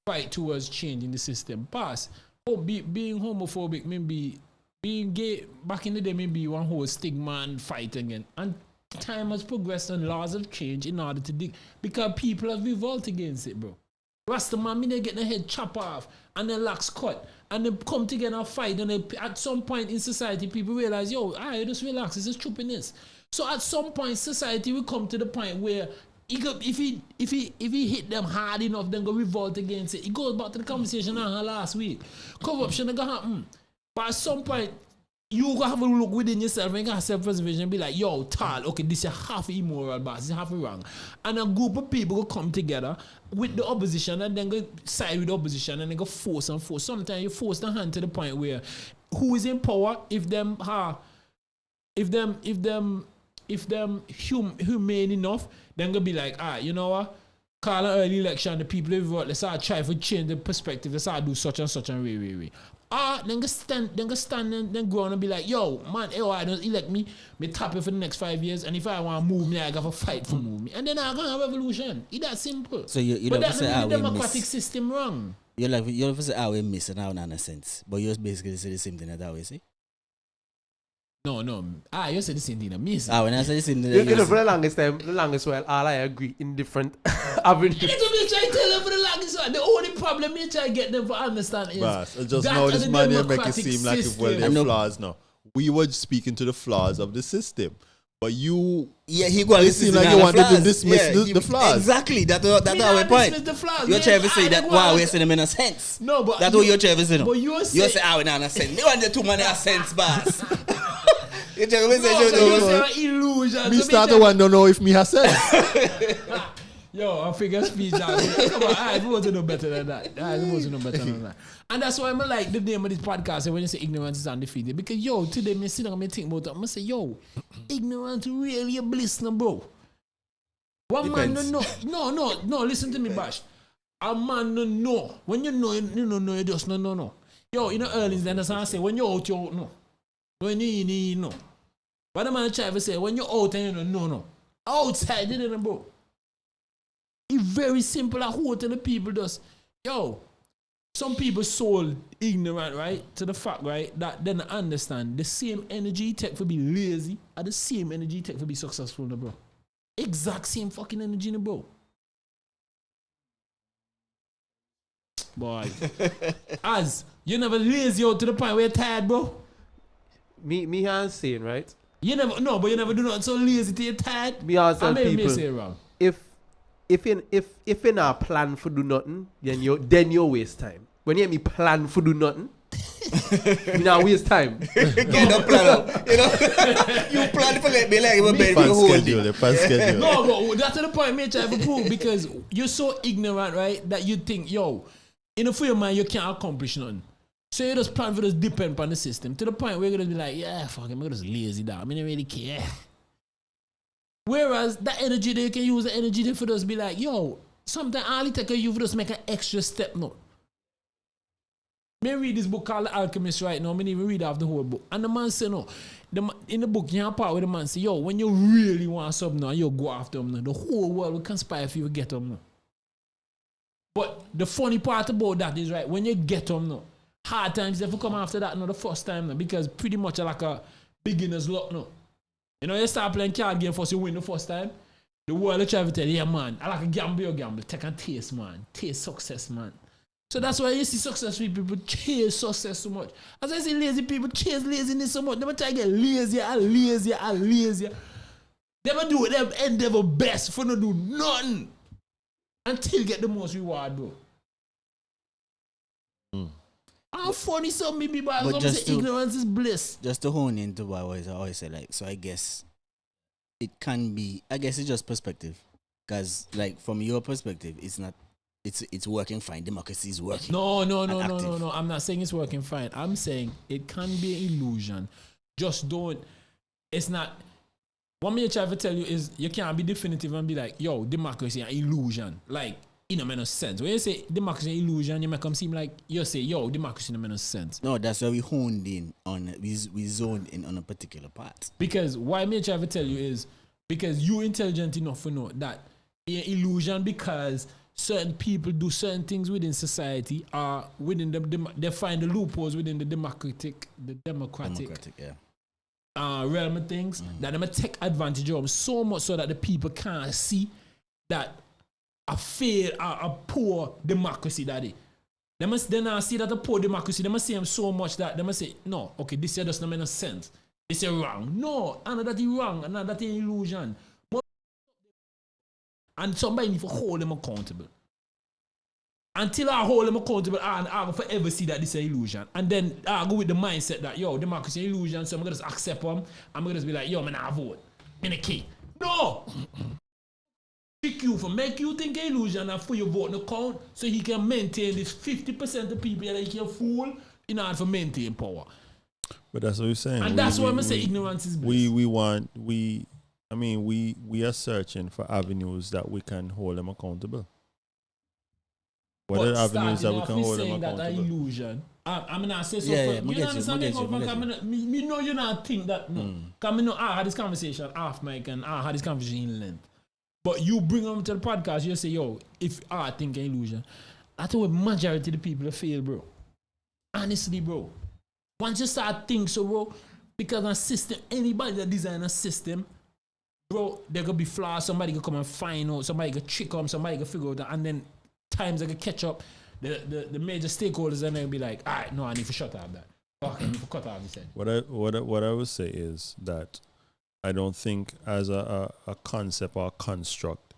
fight towards changing the system. Pass. Being homophobic, maybe being gay back in the day, maybe one whole stigma and fight again. And time has progressed and laws have changed in order to because people have revolt against it, bro. Rastaman, they get their head chopped off and their locks cut and they come together and fight, and at some point in society people realize, just relax, it's just stupidness. So at some point society will come to the point where if he hit them hard enough, then go revolt against it. It goes back to the conversation I had last week. Corruption is gonna happen. But at some point you go have a look within yourself and you have self-preservation and be like, okay, this is half immoral, but this is half wrong. And a group of people will come together with the opposition and then go side with the opposition and then go force. Sometimes you force the hand to the point where who is in power, if them humane enough, then go be like, you know what? Call an early election, the people who vote, let's start try to change the perspective, let's start do such and such and way. Then go stand and then go on and be like, man, I don't elect me tap it for the next 5 years, and if I want to move me, I got to fight for move me. And then I gonna have revolution. It's that simple. So you but don't say the democratic system wrong. You don't say we miss and how in a sense. But you basically say the same thing that way, see? No. You said the same thing. Me say. When I say the same thing, for the longest while, all I agree in different avenues. That's what me try to tell them for the longest while. The only problem me try to get them to understand is just now this man here make it seem like if there flaws now. We were speaking to the flaws of the system. But you, he got it seemed like you wanted to dismiss the flaws. Exactly, that's our point. You're trying to say that we're saying them in a sense. No, but that's what you're trying to say. But you say, we're not in a sense. You want the too many sense, boss. You're trying to say illusion. Me start to want to know if me has sense. I figure speech out. Come on, I supposed to know better than that. And that's why I'm like the name of this podcast. When you say ignorance is undefeated, because today me sit down and me think about it. I'm say ignorance really a bliss, no, bro. One man don't know. No. Listen to me, Bash. A man don't know. When you know, you know. You just no. Early then that's how I say when you're out, you know. When you know. But the man try to say when you're out and you don't know, no. Outside, you don't know, bro. It's very simple. I hold to the people does. Some people so ignorant, right, to the fact, right, that they don't understand the same energy it take for be lazy and the same energy it take for be successful, no, bro. Exact same fucking energy, no, bro. Boy. As you never lazy out to the point where you're tired, bro. Me and saying, right? You never do nothing so lazy till you're tired. Me and tell people, say it wrong. If you not plan for do nothing, then you waste time. When you hear me plan for do nothing, you not waste time. Get up plan out. You plan for let me like a baby the whole day. No, but that's the point me try to prove, because you're so ignorant, right, that you think, in a free mind you can't accomplish nothing. So you just plan for this depend on the system to the point where you're gonna be like, fuck it, I'm just lazy down. I mean, I really care. Whereas that energy they can use the energy there for us be like, sometimes all it take you for us make an extra step, no. Me read this book called The Alchemist right now. Me even read off the whole book. And the man say no. In the book, you have part where the man say, yo, when you really want something now, you go after them now. The whole world will conspire for you to get them now. But the funny part about that is right, when you get them now, hard times if you come after that now the first time now, because pretty much like a beginner's luck now. You know, you start playing card game first, you win the first time. The world will try to tell you, yeah, man, I like a gamble. Take a taste, man. Taste success, man. So that's why you see successful people chase success so much. As I say, lazy people chase laziness so much. They try to get lazier. They will do them endeavor best for not do nothing until get the most reward, bro. How funny some maybe, but some say ignorance is bliss. Just to hone into what I always say, like, so I guess it can be, I guess it's just perspective. Because, like, from your perspective, it's not, it's working fine. Democracy is working. No. I'm not saying it's working fine. I'm saying it can be an illusion. Just don't, it's not, what me try to tell you is you can't be definitive and be like, yo, democracy an illusion. Like, it don't make no sense. When you say democracy an illusion, you make them seem like you say, yo, democracy don't make no sense. No, that's why we honed in on, we zoned in on a particular part. Because why me try to tell you is, because you intelligent enough to know that an illusion because certain people do certain things within society or within they find the loopholes within the democratic realm of things that they may take advantage of them so much so that the people can't see that a fair a poor democracy that is. They must then see that a poor democracy, they must see them so much that they must say, no, okay, this here doesn't make no sense. This is wrong. No, and that is wrong, and that is illusion. And somebody need to hold them accountable. Until I hold them accountable, I will forever see that this is an illusion. And then I go with the mindset that, yo, democracy is an illusion, so I'm going to just accept them. I'm going to just be like, yo, man, I vote. In a key. No! Trick you for make you think an illusion and for your vote no count so he can maintain this 50% of people that he can fool in order to maintain power. But that's what you're saying. And that's why I'm saying ignorance is bliss. We are searching for avenues that we can hold them accountable. What are avenues that we can hold them accountable? That illusion. I'm not saying so. Yeah, you understand me know you not think that no. Because I know I had this conversation off mic and I had this conversation in length. But you bring them to the podcast, you say, yo, if I think an illusion, that's where majority of the people fail, bro. Honestly, bro. Once you start thinking so, bro, because a system, anybody that design a system, bro, there could be flaws, somebody could come and find out, somebody could trick them, somebody could figure out that, and then times they could catch up, the major stakeholders, and they'll be like, all right, no, I need to shut off that. Okay, I need to cut off this head. What I would say is that I don't think as a concept or a construct,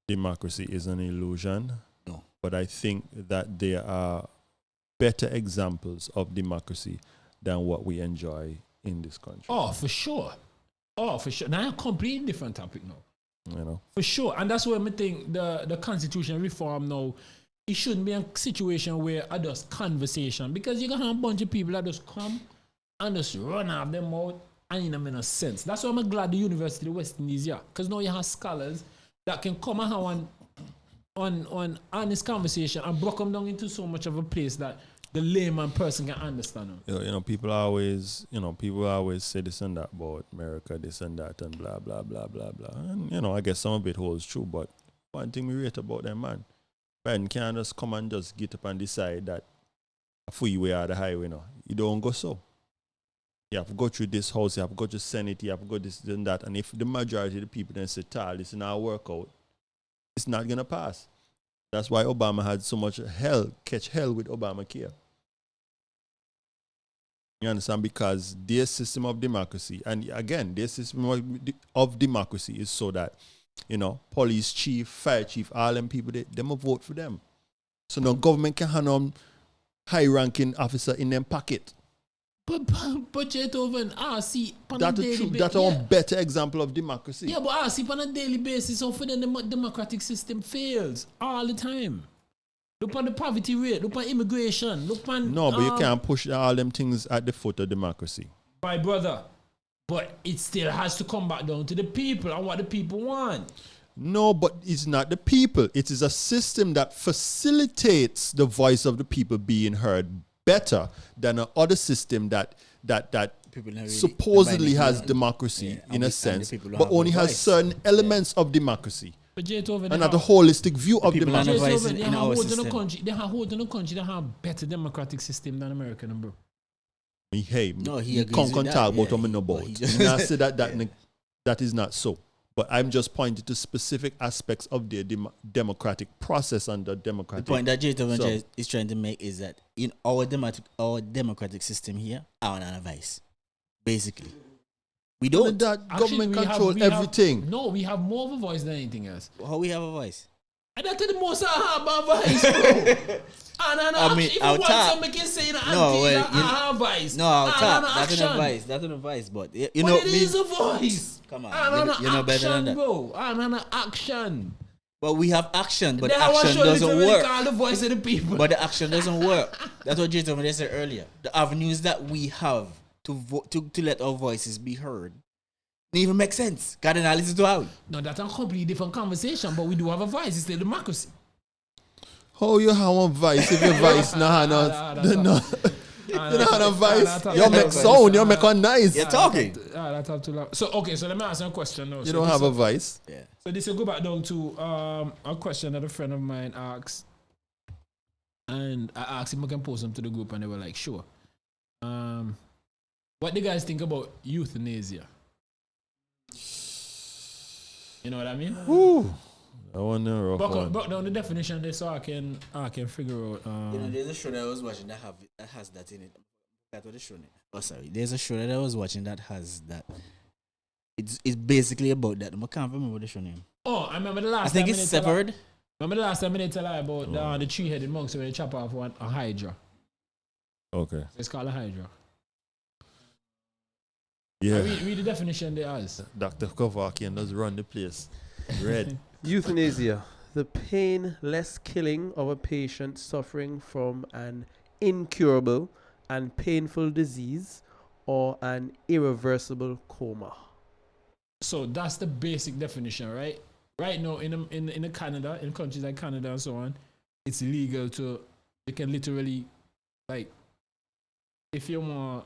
democracy is an illusion. No. But I think that there are better examples of democracy than what we enjoy in this country. Oh, for sure. Now a completely different topic now. You know? For sure. And that's why I think the constitution reform now, it shouldn't be a situation where I just conversation. Because you got a bunch of people that just come and just run out them out and it don't make no sense. That's why I'm glad the University of the West Indies, yeah. Because now you have scholars that can come and have on honest conversation and broke them down into so much of a place that the layman person can understand them. You know, people always say this and that about America, this and that, and blah, blah, blah, blah, blah. And, you know, I guess some of it holds true, but one thing we rate about them, man can't just come and just get up and decide that a freeway or the highway, no. You don't go so. You have to go through this house, you have to go to Senate, you have to go this and that. And if the majority of the people then say, this is not work out, it's not going to pass. That's why Obama had so much catch hell with Obamacare. You understand? Because their system of democracy, and again, their system of democracy is so that, you know, police chief, fire chief, all them people, they will vote for them. So no government can have no high-ranking officer in them pocket. But yet over and see on a daily basis. That's a better example of democracy. Yeah, but see on a daily basis, so for the democratic system fails all the time. Look on the poverty rate, look on immigration, look on... No, but you can't push all them things at the foot of democracy. My brother, but it still has to come back down to the people and what the people want. No, but it's not the people. It is a system that facilitates the voice of the people being heard better than a other system that People not really supposedly abiding has on- democracy yeah, in a and the sense, people don't but have only a has voice. certain elements of democracy But Beethoven, and not a holistic view of people are not democracy. voice in our system. They have hold in a country that have better democratic system than American, bro. Hey, No, he you agrees can't with that, talk about yeah, them in he- the but boat. he You just- know, I say that Yeah. that is not so. But I'm just pointing to specific aspects of their democratic process and the The democratic. point that J. So- is trying to make is that in our democratic system here, our none advice. Basically. We Only don't. that Actually, government we have- control we have- everything. No, we have more of a voice than anything else. How we have a voice? And that's the most I have a voice, bro. I mean, if our you want top- something, can say that No, well, I have voice. No, our And top. an That's an action. advice. That's an advice. But you But know, it is a voice. come on, And you know better than that. bro. And an action. But we have action, but Then the I was action showing doesn't literally work. call the voice of the people. But the action doesn't work. That's what J. said earlier. The avenues that we have to let our voices be heard don't even make sense. God and I listen to how. No, that's a completely different conversation, but we do have a voice. It's still democracy. How you have a vice if your vice nah no you know how a vice. You make sound, you make a noise. You're talking. That's up to loud. So okay, so let me ask you a question now. You don't have a vice. Yeah. So this will go back down to a question that a friend of mine asked, and I asked him I can post them to the group, and they were like, "Sure." What do you guys think about euthanasia? You know what I mean? Woo. I want to rough one. Broke down the definition there so I can figure out. You know, there's a show that I was watching that has that in it. That's what the show name. Oh, sorry. There's a show that I was watching that has that. It's basically about that. I can't remember the show name. Oh, I remember the last. I think time it's they tell severed. Remember the last time they tell her about the three-headed monks when they chop off a hydra. Okay. It's called a hydra. Yeah. Read the definition there as. Dr. Kovakian does run the place. Red. Euthanasia, the painless killing of a patient suffering from an incurable and painful disease or an irreversible coma. So that's the basic definition, right? Right now in Canada, in countries like Canada and so on, it's illegal to. You can literally, like, if you want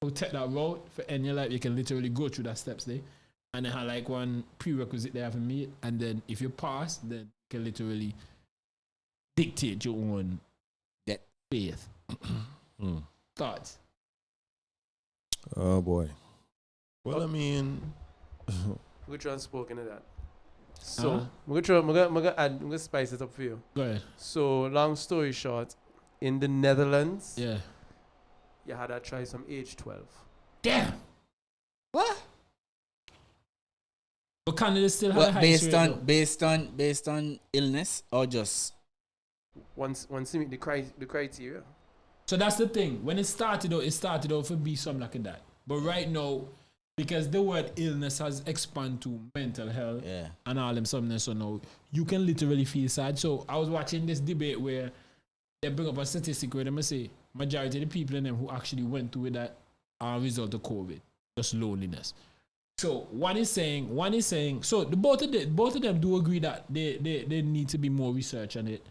to take that route for end your life, you can literally go through that steps there, and they have like one prerequisite they have to meet, and then if you pass, then you can literally dictate your own Death. faith. Thoughts? Oh boy. Well, I mean, Which one spoken of that? So, I'm gonna spice it up for you. Go ahead. So, long story short, in the Netherlands, Yeah. you had to try some age 12. Damn. What? But Canada still had a What high based on illness or just Once you meet the criteria. So that's the thing. When it started out for be something like that. But right now, because the word illness has expanded to mental health yeah. and all them something, so now you can literally feel sad. So I was watching this debate where they bring up a statistic where they say majority of the people in them who actually went through that are a result of COVID, just loneliness. So one is saying, so both of them do agree that they need to be more research on it.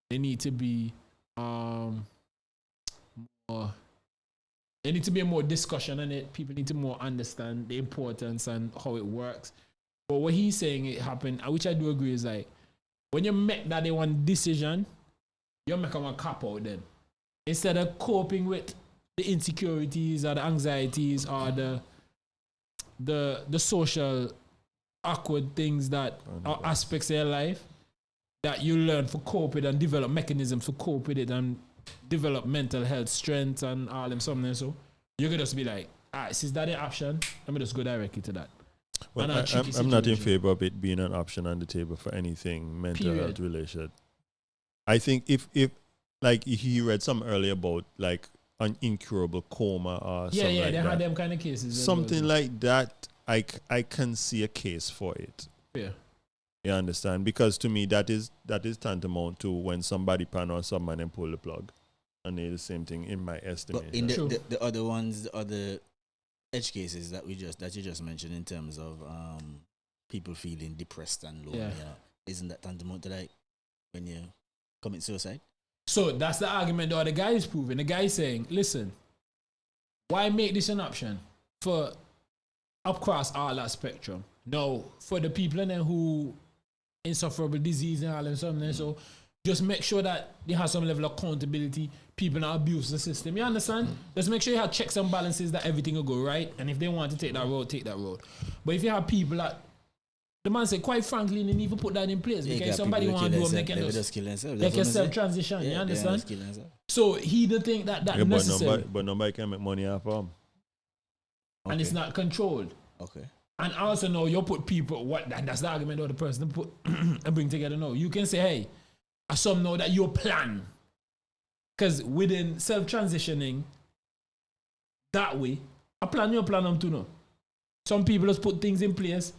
They need to be there need to be more discussion on it. People need to more understand the importance and how it works. But what he's saying it happened, which I do agree, is like when you make that one decision, you make them a cop out then. Instead of coping with the insecurities or the anxieties or the social awkward things that are aspects of your life that you learn for cope with and develop mechanisms for cope with it and develop mental health strength and all them something. So you can just be like, since that the option, let me just go directly to that. well, I'm not in favor of it being an option on the table for anything mental health related. I think if like he read some earlier about like an incurable coma or something like they that. had them kind of cases. Something like that, I can see a case for it. Yeah. You understand? Because to me, that is tantamount to when somebody pan on someone and pull the plug. And it's the same thing in my estimation. But in the other ones, the other edge cases that you just mentioned in terms of people feeling depressed and lonely, Yeah. isn't that tantamount to like when you commit suicide? So that's the argument the other guy is proving. The guy is saying, listen, why make this an option for across all that spectrum? No, for the people in there who insufferable disease and all and something. So just make sure that they have some level of accountability. People not abuse the system. You understand? Just make sure you have checks and balances that everything will go right. And if they want to take that road, take that road. But if you have people that the man said, quite frankly, they need to put that in place because somebody want to do them, they can just self-transition. You understand? So he don't think that necessary. But nobody can make money off them. And it's not controlled. Okay. And also now you put people, that's the argument of the person to put and bring together now. You can say, hey, I some know that your plan. Because within self-transitioning that way, I plan them to know. Some people just put things in place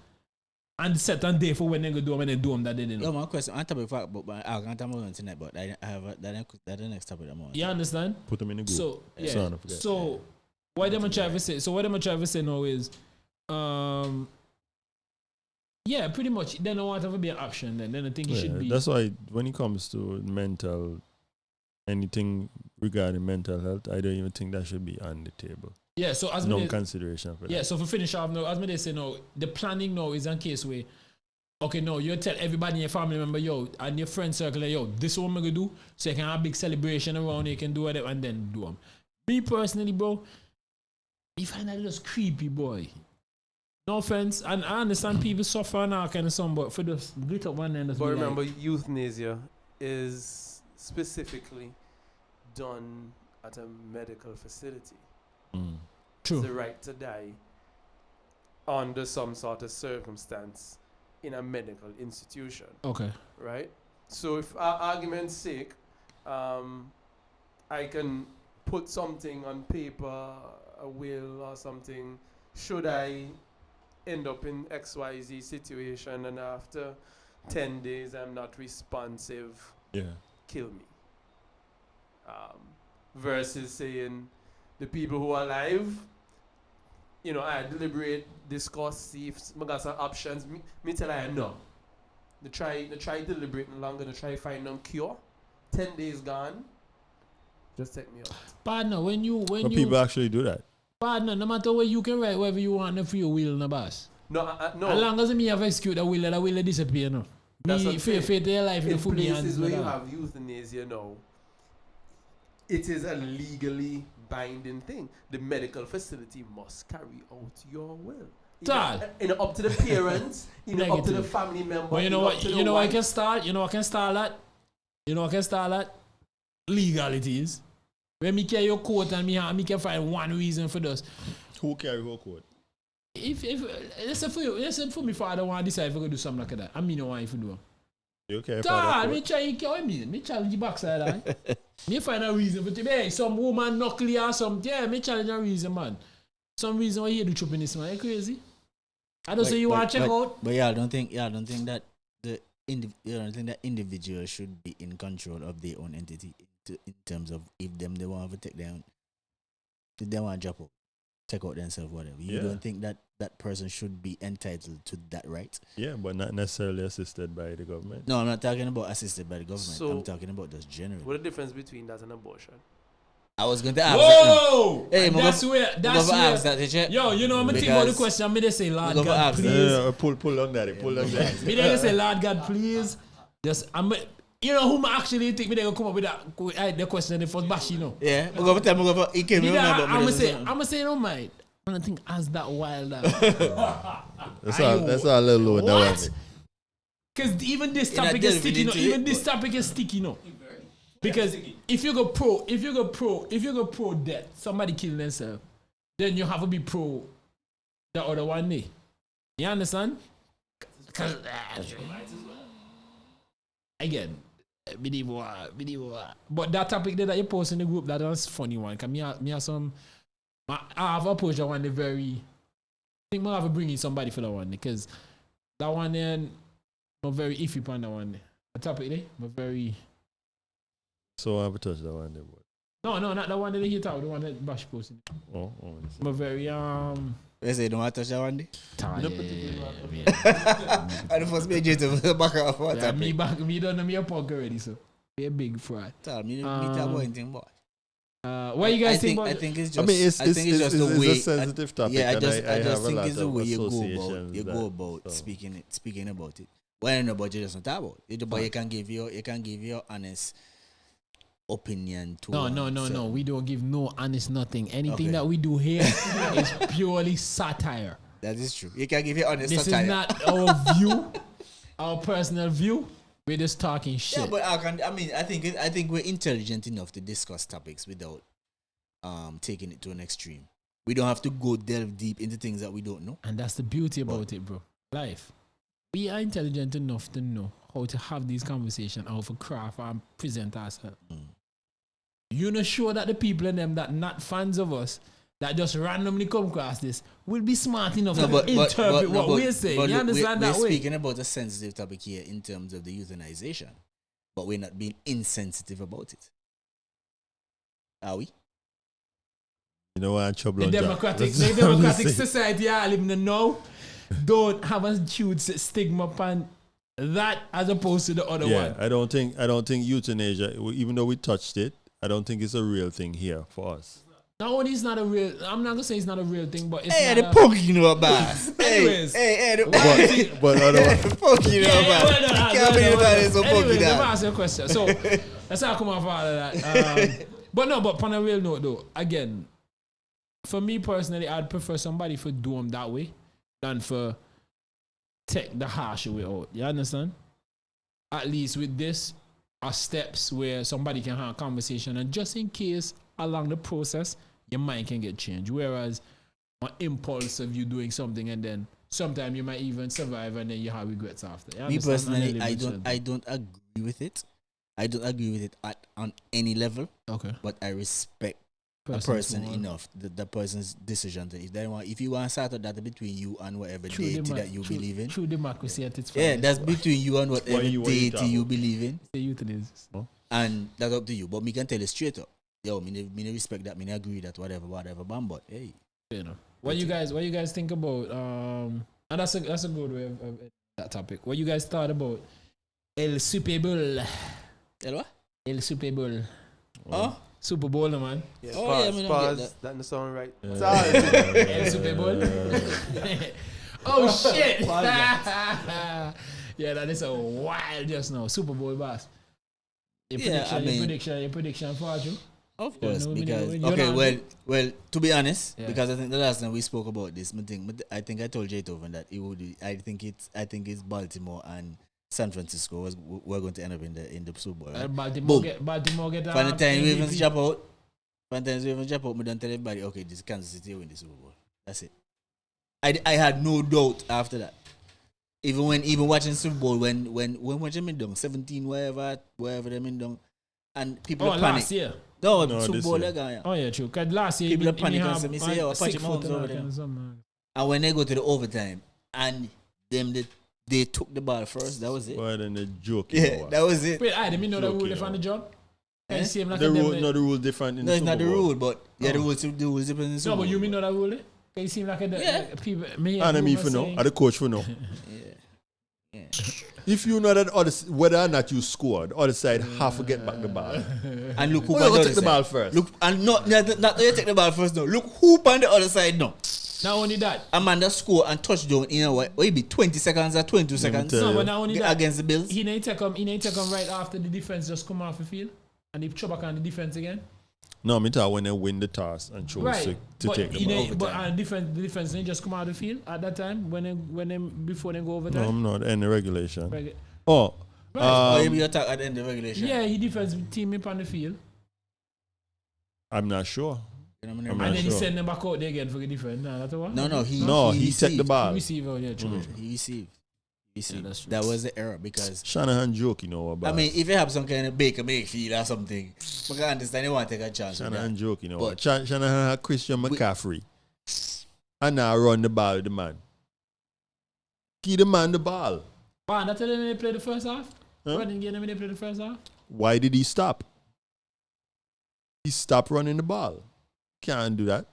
and set a day for when they go do them and they do them that they didn't know. My question, I'm talking about, but I can't talk about tonight, but I have that the next topic. You understand? Put them in the group. So, yeah. So, what I'm trying to say? So, what I'm trying to say now is, yeah, pretty much. They don't want to be an option. Then I think it should be. That's why when it comes to anything regarding mental health, I don't even think that should be on the table. Yeah, so as no consideration for that. Yeah, so for finish off now, as they say now, the planning now is in case where, okay, no, you tell everybody in your family member, yo, and your friend circle, yo, this is what I'm gonna do, so you can have a big celebration around, you can do whatever, and then do them. Me personally, bro, I find that just creepy, boy. No offense, and I understand people suffer and all kind of something, but for this grit up one end, but remember, euthanasia is specifically done at a medical facility. True. It's the right to die under some sort of circumstance in a medical institution. Okay. Right? So if argument's sake, I can put something on paper, a will or something, should I end up in XYZ situation and after 10 days I'm not responsive, kill me. Versus saying the people who are alive, you know, I deliberate, discuss, see if I got some options. Me tell I no. They try deliberating longer, they try find them cure. 10 days gone. Just take me out. Partner, when people actually do that. Partner, no matter what you can write whatever you want for your will in the boss. No. As long as me have execute that will disappear no. That's me fate their life in the full hands. Places where you have euthanasia now, it is a legally binding thing. The medical facility must carry out your will. Up to the parents, up to the family member. But you know what? You know I can start. You know I can start that. Legalities. When me carry your court and me can find one reason for this. Who carry your court? If listen for me, father want to decide if I go do something like that. I mean, no one if you do. You carry father me try me challenge the backside. Me find a reason for today. Some woman knuckly or something. Yeah, me challenge a reason, man. Some reason why you do chopping this man. You crazy? I don't say you want to check out. But I don't think that the individual should be in control of their own entity in terms of if they want to take down, if they want to drop out, take out themselves, whatever. You don't think that person should be entitled to that right? Yeah, but not necessarily assisted by the government. No, I'm not talking about assisted by the government. So, I'm talking about just generally. What's the difference between that and abortion? I was going to ask. Whoa! Hey, that's where. Yo, you know, I'm going to think about the question. I'm going to say, Lord God, please. Pull on that. I'm going to say, Lord God, please. Just, you know whom actually think me they gonna come up with that the question in the first bash, you know. Yeah, I'm gonna say no mind. I don't think as that wild. That's all a little low down. Because even this topic is sticky, you know. Because if you go pro death, somebody killing themselves, then you have to be pro the other one day. You understand? Because again, but that topic there that you post in the group, that was funny one. Cause me have some, I have approached that one the very. I think I have to bring in somebody for that one because that one then, I'm very iffy on that one. The topic there, I'm very. So I have to touch that one there, boy. No, not the one that he talk, the one that Bash posted. Oh. I'm very They say don't want to touch that one day. Yeah. I the first major to back off. Me don't know me a punk already, so. Be a big fraud. Tell me about anything, boy. What you guys think about I it? think it's just. I mean, it's just the way. a sensitive topic. Yeah, I and just have a think lot it's the way of you go associations about so. speaking about it. Well, I don't know about you, just not talk about it. But you can give your honest opinion to. No. We don't give no honest nothing. Anything Okay. that we do here is purely satire. That is true. You can give your honest. This satire. is not our view, our personal view. We're just talking shit. Yeah, but I think we're intelligent enough to discuss topics without taking it to an extreme. We don't have to go delve deep into things that we don't know. And that's the beauty about it, bro. Life. We are intelligent enough to know how to have these conversations, how to craft and present ourselves. You know, sure that the people in them that not fans of us, that just randomly come across this, will be smart enough to interpret what we're saying. You understand that we're way? speaking about a sensitive topic here in terms of the euthanization, but we're not being insensitive about it. Are we? You know what? The democratic society I live in now don't have a huge stigma upon that as opposed to the other one. I don't think euthanasia, even though we touched it, I don't think it's a real thing here for us. Not only it's not a real, I'm not gonna say it's not a real thing, but it's Hey, not the punk, you know about. Anyways. But otherwise, Fuck you know about. Can't believe about it, so fuck you Anyways, let me that. ask you a question. So let's not come off all of that. But on a real note though, again, for me personally, I'd prefer somebody for do them that way than for take the harsh way out. You understand? At least with this, are steps where somebody can have a conversation, and just in case along the process, your mind can get changed. Whereas an impulse of you doing something and then sometimes you might even survive and then you have regrets after. You Me understand? personally, I don't agree with it. I don't agree with it on any level. Okay. But I respect a person enough, the person's decision. If you want to start that between you and whatever deity that you believe in. True democracy at its Yeah, finest. that's between you and whatever deity you believe in. The euthanasia. And that's up to you. But me can tell you straight up. Yo, me respect that, me agree that whatever, but hey. You know. What you guys think about and that's a good way of that topic. What you guys thought about El Super Bowl? El what? El Super Bowl. Oh? Super Bowl, man. Yeah, pause. That doesn't sound right. El Super Bowl. Oh shit! Yeah, that is a wild just now. Super Bowl boss. Your prediction for you? Of course, no, because well, to be honest, because I think the last time we spoke about this, I think I told Jaytoven that it would. I think it's Baltimore and San Francisco we're going to end up in the Super Bowl. Right? Baltimore get. By the time we even jump out, we don't tell everybody, okay, this Kansas City win the Super Bowl. That's it. I had no doubt after that. Even watching Super Bowl when them in down 17 wherever them in down, and people are panic. Last year. No, Super Bowl guy. Oh yeah, true. Cause last year people are panic and me say, yo, Patrick Mahomes over there. And when they go to the overtime and they took the ball first, that was it. Well, then the joke. Yeah, that was it. Wait, I didn't know the rule on the job. Eh? The rule different in No, the it's Super not the Bowl. rule, but the rules different in the Super No, Bowl. but you mean know that rule? Can you seem like people? And me for now, and the coach for now. Yeah. If you know that whether or not you scored, the other side have to get back the ball. And look who Who on the will other take the side. ball first? Look, and not you take the ball first. No, look who on the other side now. Not only that. Amanda score and touchdown in what it be 20 seconds or 22 seconds. No, but not only that. Against the Bills. He need to come right after the defense just come off the field and he throw back on the defense again. No, me talk when they win the toss and chose Right, to take the ball. But the defense didn't just come out of the field at that time before they go overtime. No, I'm not in the regulation. Right. Oh, Or maybe attack at the end of regulation. Yeah, he defense team up on the field. I'm not sure. I'm And not then he sure. send them back out there again for the defense. Nah, that's what? No, he took the ball. He received, yeah, true. He received. Yeah, that's true. That was the error because Shanahan joke, you know about. I mean, if you have some kind of Baker Mayfield or something, I can understand you want to take a chance. with Shanahan that. joke, you know. But- Shanahan had Christian McCaffrey. And now run the ball with the man. Give the man the ball. Wow, that's how they play the first half? Huh? Running game when they play the first half? Why did he stop? He stopped running the ball. Can't do that.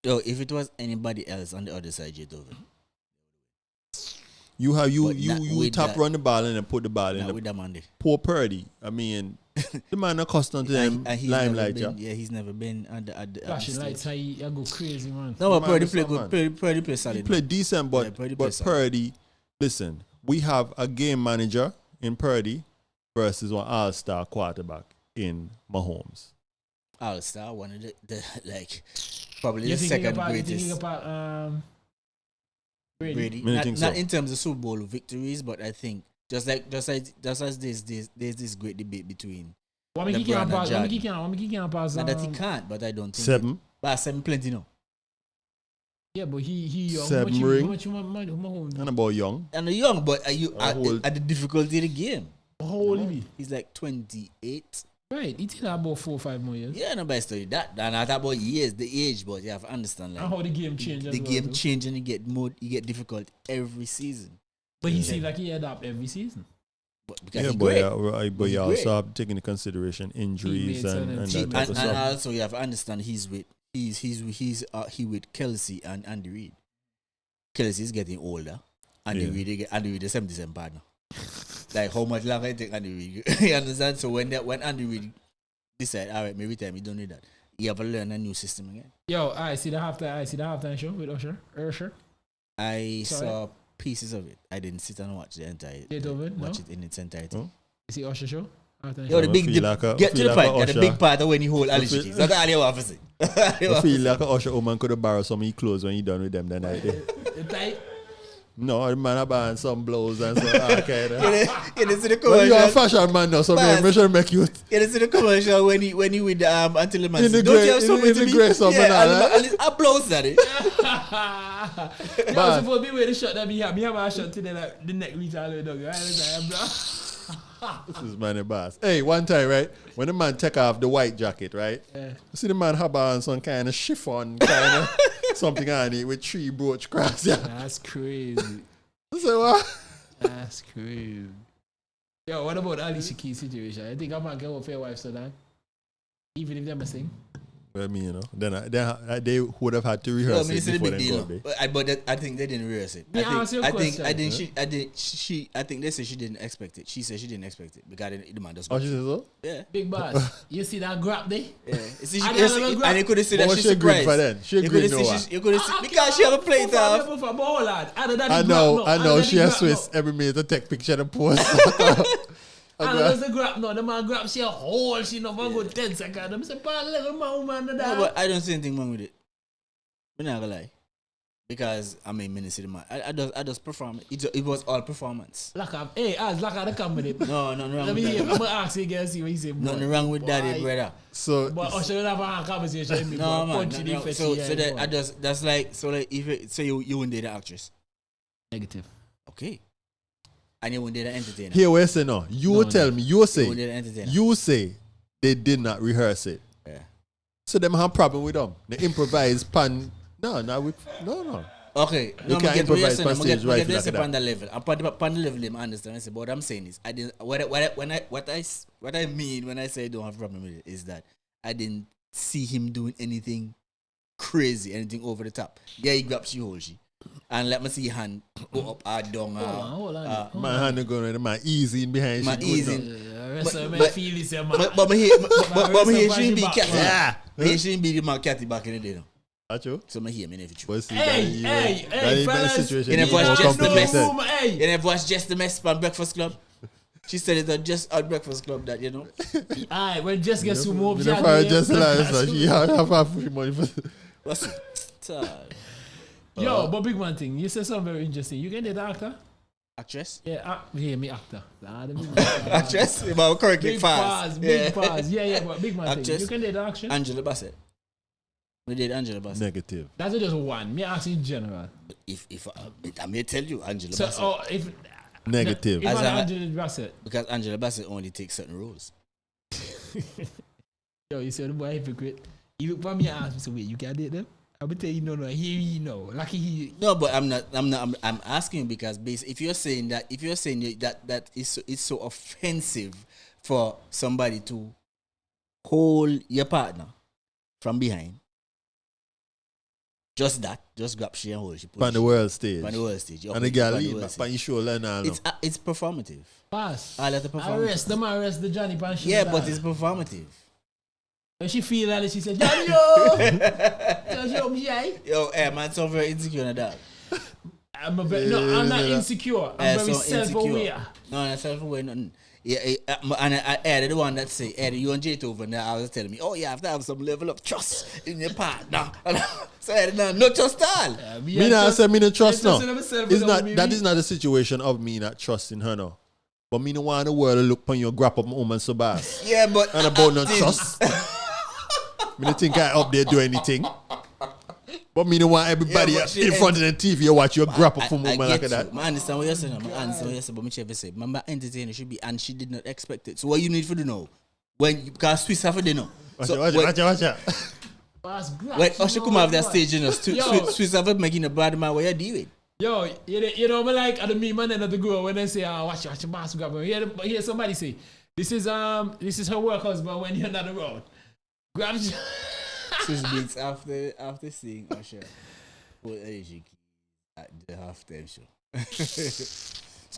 Yo, if it was anybody else on the other side, Jaytoven. You have you But not you with tap that. run the ball and then put the ball in Not the with that man there. poor Purdy. I mean, the man accustomed to them And he's never limelight, been, yeah. he's never been at the Flashing stage. lights, I go crazy, man. No, but Man, Purdy that's play not good. man. Purdy play He solid. played decent, but Yeah, Purdy but plays solid. Purdy, listen, we have a game manager in Purdy versus one all-star quarterback in Mahomes. All-star, one of the like probably You the thinking second about, you greatest. thinking about Brady? Brady. Me Not, think not so. in terms of Super Bowl victories, but I think just as there's this great debate between. What make he LeBron can't and pass? What Jordan. make he can't pass? Not that he can't, but I don't think. 7. But 7 plenty no. Yeah, but he 7 ring. How much Mahomes? And about young. And young, but are you How old? at the difficulty of the game? How old he be? He's like 28. Right, he still have about 4 or 5 more years. Yeah, nobody study that. And not about years, the age, but you have to understand like And how the game change the as well, game too. change and you get difficult every season. But he seems like he adapt every season. But because Yeah, he's but great. but He's you great. also have to take into consideration injuries Teammates and and that teammates. type And of stuff. also you have to understand he's with Kelsey and Andy Reid. Kelsey is getting older. Andy Reid is 77 partner. Like how much longer it take Andy Reid? You understand? So when Andy Reid decide, all right, maybe time you don't need that. You have to learn a new system again. Yo, I see the halftime show with Usher. I Sorry? saw pieces of it. I didn't sit and watch the entire. You don't know? Watch it in its entirety. Oh. You see Usher show? Halftime Yo, show. the big feel like a- get to feel the like a point. Got the Usher. big part of when he hold Alicia feel- keys. That's all you have to say. I feel like a Usher woman could have borrowed some of his clothes when he done with them that night. You tight? No, the man have buying some blows and some kind of. You didn't see the Well, you are a commercial. fashion man now, so Man. make sure make you. You didn't see the commercial when he with until the man In the said, don't grey- you have something in to the me? grey something Yeah, and all, and I blows at it. You know, supposed to be with the shot that me have. Me have a shot today like the neck reach all the way down. This is man the boss. Hey, one time, right, when the man take off the white jacket, right, Yeah. you see the man have on some kind of chiffon, kind of something on it with 3 brooch cross. Yeah. That's crazy. So what? That's crazy. Yo, what about Alicia Keys situation? I think I might get up your wife so that even if they're missing. I mean, you know, then they would have had to No, I rehearse mean, it it's a before big they deal. go there. But I think they didn't rehearse it. Me ask you a question. I think they said she didn't expect it. She said she didn't expect it because the man does. Oh, she says so? Yeah. Big boss, you see that grab there? Yeah. See, I don't know, and you could have said that What she's she agreed surprised. for then? She You agreed could no have what? seen because she have a plate off. I know. She has Swiss every minute to take picture and post. And there's the grab no, the man grab she a hole, she no man go 10 seconds. I'm say, "Pa, little man, woman, No, that." but I don't see anything wrong with it. I'm not gonna lie. Because I mean, Minister the man. I just perform. It was all performance. Lock up. Hey, as lock up the company. No, wrong Let with me hear. that. I'm gonna ask you again, see what you say. Nothing wrong with that, Boy. brother. So, But Usher will have a conversation with me. No, boy. man. Punch No, in the no. face, So yeah, that boy. I just that's like so like if it, so you wouldn't date the actress, Negative. okay, and you wouldn't date the entertainer. here we say no. You tell me. You You say. wouldn't date the entertainer. You say they did not rehearse it. Yeah. So them have problem with them. They improvise pan. No. Okay, You no, can't get what you're improvise saying. on I'm stage, get right, this like upon that. the level. Upon the level, I understand. I say, but what I'm saying is, I didn't. What I mean when I say I don't have a problem with it is that I didn't see him doing anything crazy, anything over the top. Yeah, he grabs you, hold she, and let me see your hand go up or down. Hold on. My hand going to my easy in behind. My she good easy. now. But me here shouldn't be catty. Yeah. Me shouldn't be the man catty back in the day. No. That's true. So me here, me never true. But see, Hey, that fellas. situation In a is voice more just the best. complicated. Hey. You never watched Just the Mess on Breakfast Club? She said it on just on Breakfast Club that, you know. Alright, when just get some more. You know, for just like so she have free money for. What's it? Yo, but big man thing, you said something very interesting. You can date the actor? Actress? Yeah, me actor. Actress? About correct Big fast. pause, big pause. Yeah, but big man thing. Actress. You can date the action? Angela Bassett. We did Angela Bassett. Negative. That's just one. Me ask in general. If I may tell you Angela So, Bassett. if Negative. if As I'm a- Angela Bassett, Because Angela Bassett only takes certain roles. yo, you say the boy hypocrite. You look for me and ask me, so wait, you can date them? I will tell you, no, here you know. Lucky he. No, but I'm asking because if you're saying that it's so offensive for somebody to hold your partner from behind Just that. Just grab she and hold. She On the world stage. On the world stage. And the girl leave back on your shoulder and all. It's performative. Pass. I let the performative. Arrest the Johnny Pan. Yeah, but it's performative. When she feel that, she said, Johnny, yo! Yo, man, so very insecure on that. I'm not insecure. I'm very self-aware. No, I'm self-aware, nothing. Yeah, and I added the one that say, Eddie, you and Jaytove, and I was telling me, oh, you have to have some level of trust in your partner. So I said, no trust all. Me not say me no trust now. That is not the situation of me not trusting her now. But me no want the world to look upon you, grab up my woman so bad. Yeah, but and about no trust. Me don't think I up there do anything. But me don't want everybody in front of the TV watch you grab up from woman like that. I understand what you're saying. But me ever say, remember entertainer should be, and she did not expect it. So what you need for to know? Because Swiss have to know. Watch it. When Usher come out of that stage, you know, Swiss have making a bad man. What you doing? Yo, you know, me like at the meme and at the girl when they say, watch your boss grab her. Hear somebody say, this is her work husband when you're not around. Grab. Swiss beats after seeing Usher put energy at the halftime show.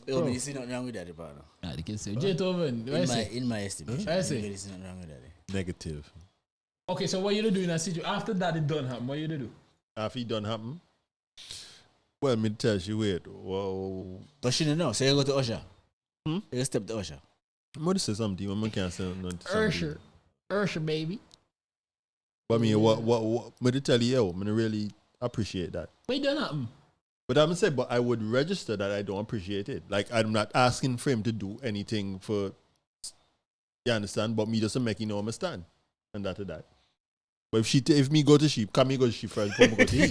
Yo, you see nothing wrong with that, brother. Nah, they can say Jaytove. In my estimation, I say there is nothing wrong with that. Negative. Okay, so what you do in that situation after that it done happen? What you do? After it done happen? Well, me tell you, wait. Whoa. But she don't know. So you go to Usher. You step to Usher. I'm going to say something. I can't say nothing. Usher, baby. But I mean, what me to tell you, I really appreciate that. What you done happen? But I'm saying, but I would register that I don't appreciate it. Like, I'm not asking for him to do anything for, you understand? But me just make you know I'm a stand. And that. But if me go to she, can me go to she first before me go to he?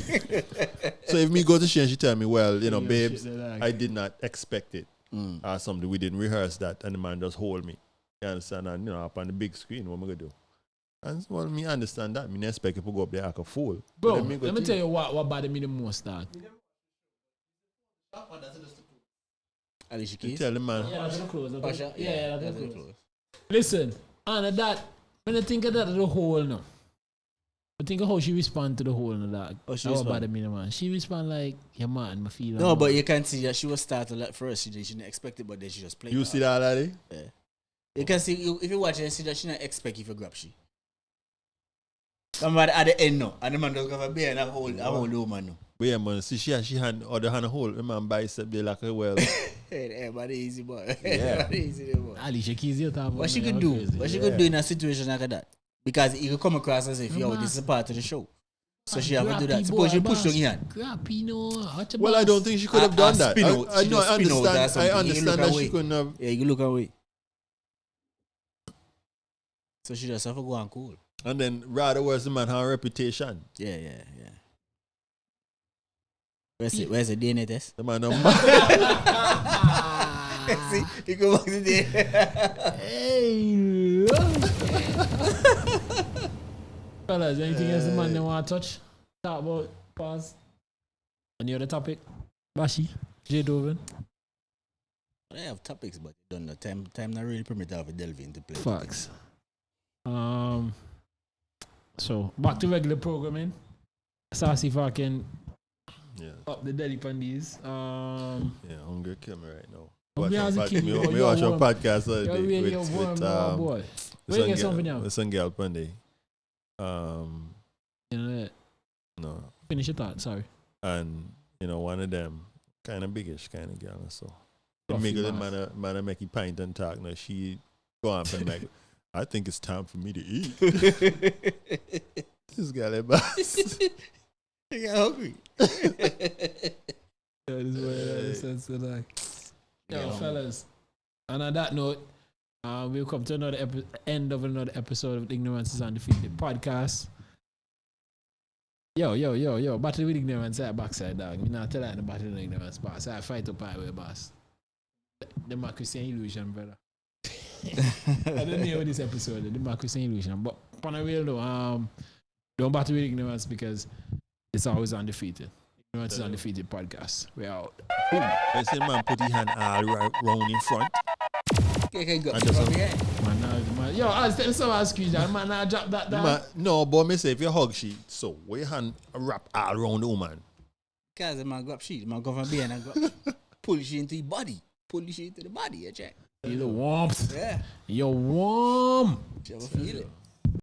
So if me go to she and she tell me, well, you know, babes, I did not expect it. Or something, we didn't rehearse that, and the man just hold me. You understand? And, you know, up on the big screen, what am I going to do? And well, me understand that. Me expect people go up there like a fool. Bro, let me tell you what bothered me the most, dog. Alicia Keys? Tell the man. Yeah, that's close. Yeah, that's close. Listen, and that, when I think of that, the whole, no. I think of how she respond to the whole, no, dog. Oh, she respond? Bothered me, man. She respond like, yeah, man, I feel no, but you can see that she was started at first. She didn't expect it, but then she just played. You see that already? Yeah. You can see, if you watch it, you see that she not expect if you grab she. Somebody at the end, no. And the man does have a bear and a whole woman, no. But yeah, man, see, she hand, or the hand hold, the man bicep, they like a well. Hey, but easy, boy. Yeah. Easy, boy. Alicia Keys, you're talking about. What she could do? What she could do in a situation like that? Because it could come across as if, yo, this is a part of the show. So she have to do that. Suppose you push your hand. Well, I don't think she could have done that. I understand that she couldn't have. Yeah, you look away. So she just have to go and cool. And then rather where's the man have a reputation? Yeah. Where's the DNA test? The man See, you go back to the Hey, fellas, anything else the man they want to touch? Talk about, pause. Any other topic? Bashi, Jaytove. I have topics, but don't know. Time not really permit to delve into play. Facts. So back to regular programming. So see if I can up the deli pandies. Hungry kill me right now. Me watch your podcast with boy. Where you get something now? With some girl pandy. No. Finish your thought, sorry. And one of them kind of biggish kind of girl, so make a man make you pint and talk. Now she go on and like, I think it's time for me to eat. This guy like boss. You got hungry. That is what it sense like. Yo, fellas. And on that note, we'll come to another end of another episode of Ignorance is Undefeated podcast. Yo, battle with ignorance at backside, dog. Me not tell that the battle with ignorance, boss. I fight up highway, boss. The Democracy and Illusion, brother. I don't know this episode, the Democracy and Illusion. But on a real though, don't battle with ignorance because it's always undefeated. Ignorance is Undefeated podcast. We're out. I say man put his hand all round in front. Okay, go. I just Man, yo, I tell someone squeeze that man. I drop that down. Man, no, but me say if you hug she, so where your hand wrap all around the woman. Cause man grab she, man go from behind and grab, pull she into the body, pull she into the body. You check. Feel the warmth. Yeah, You're warm. you ever feel it?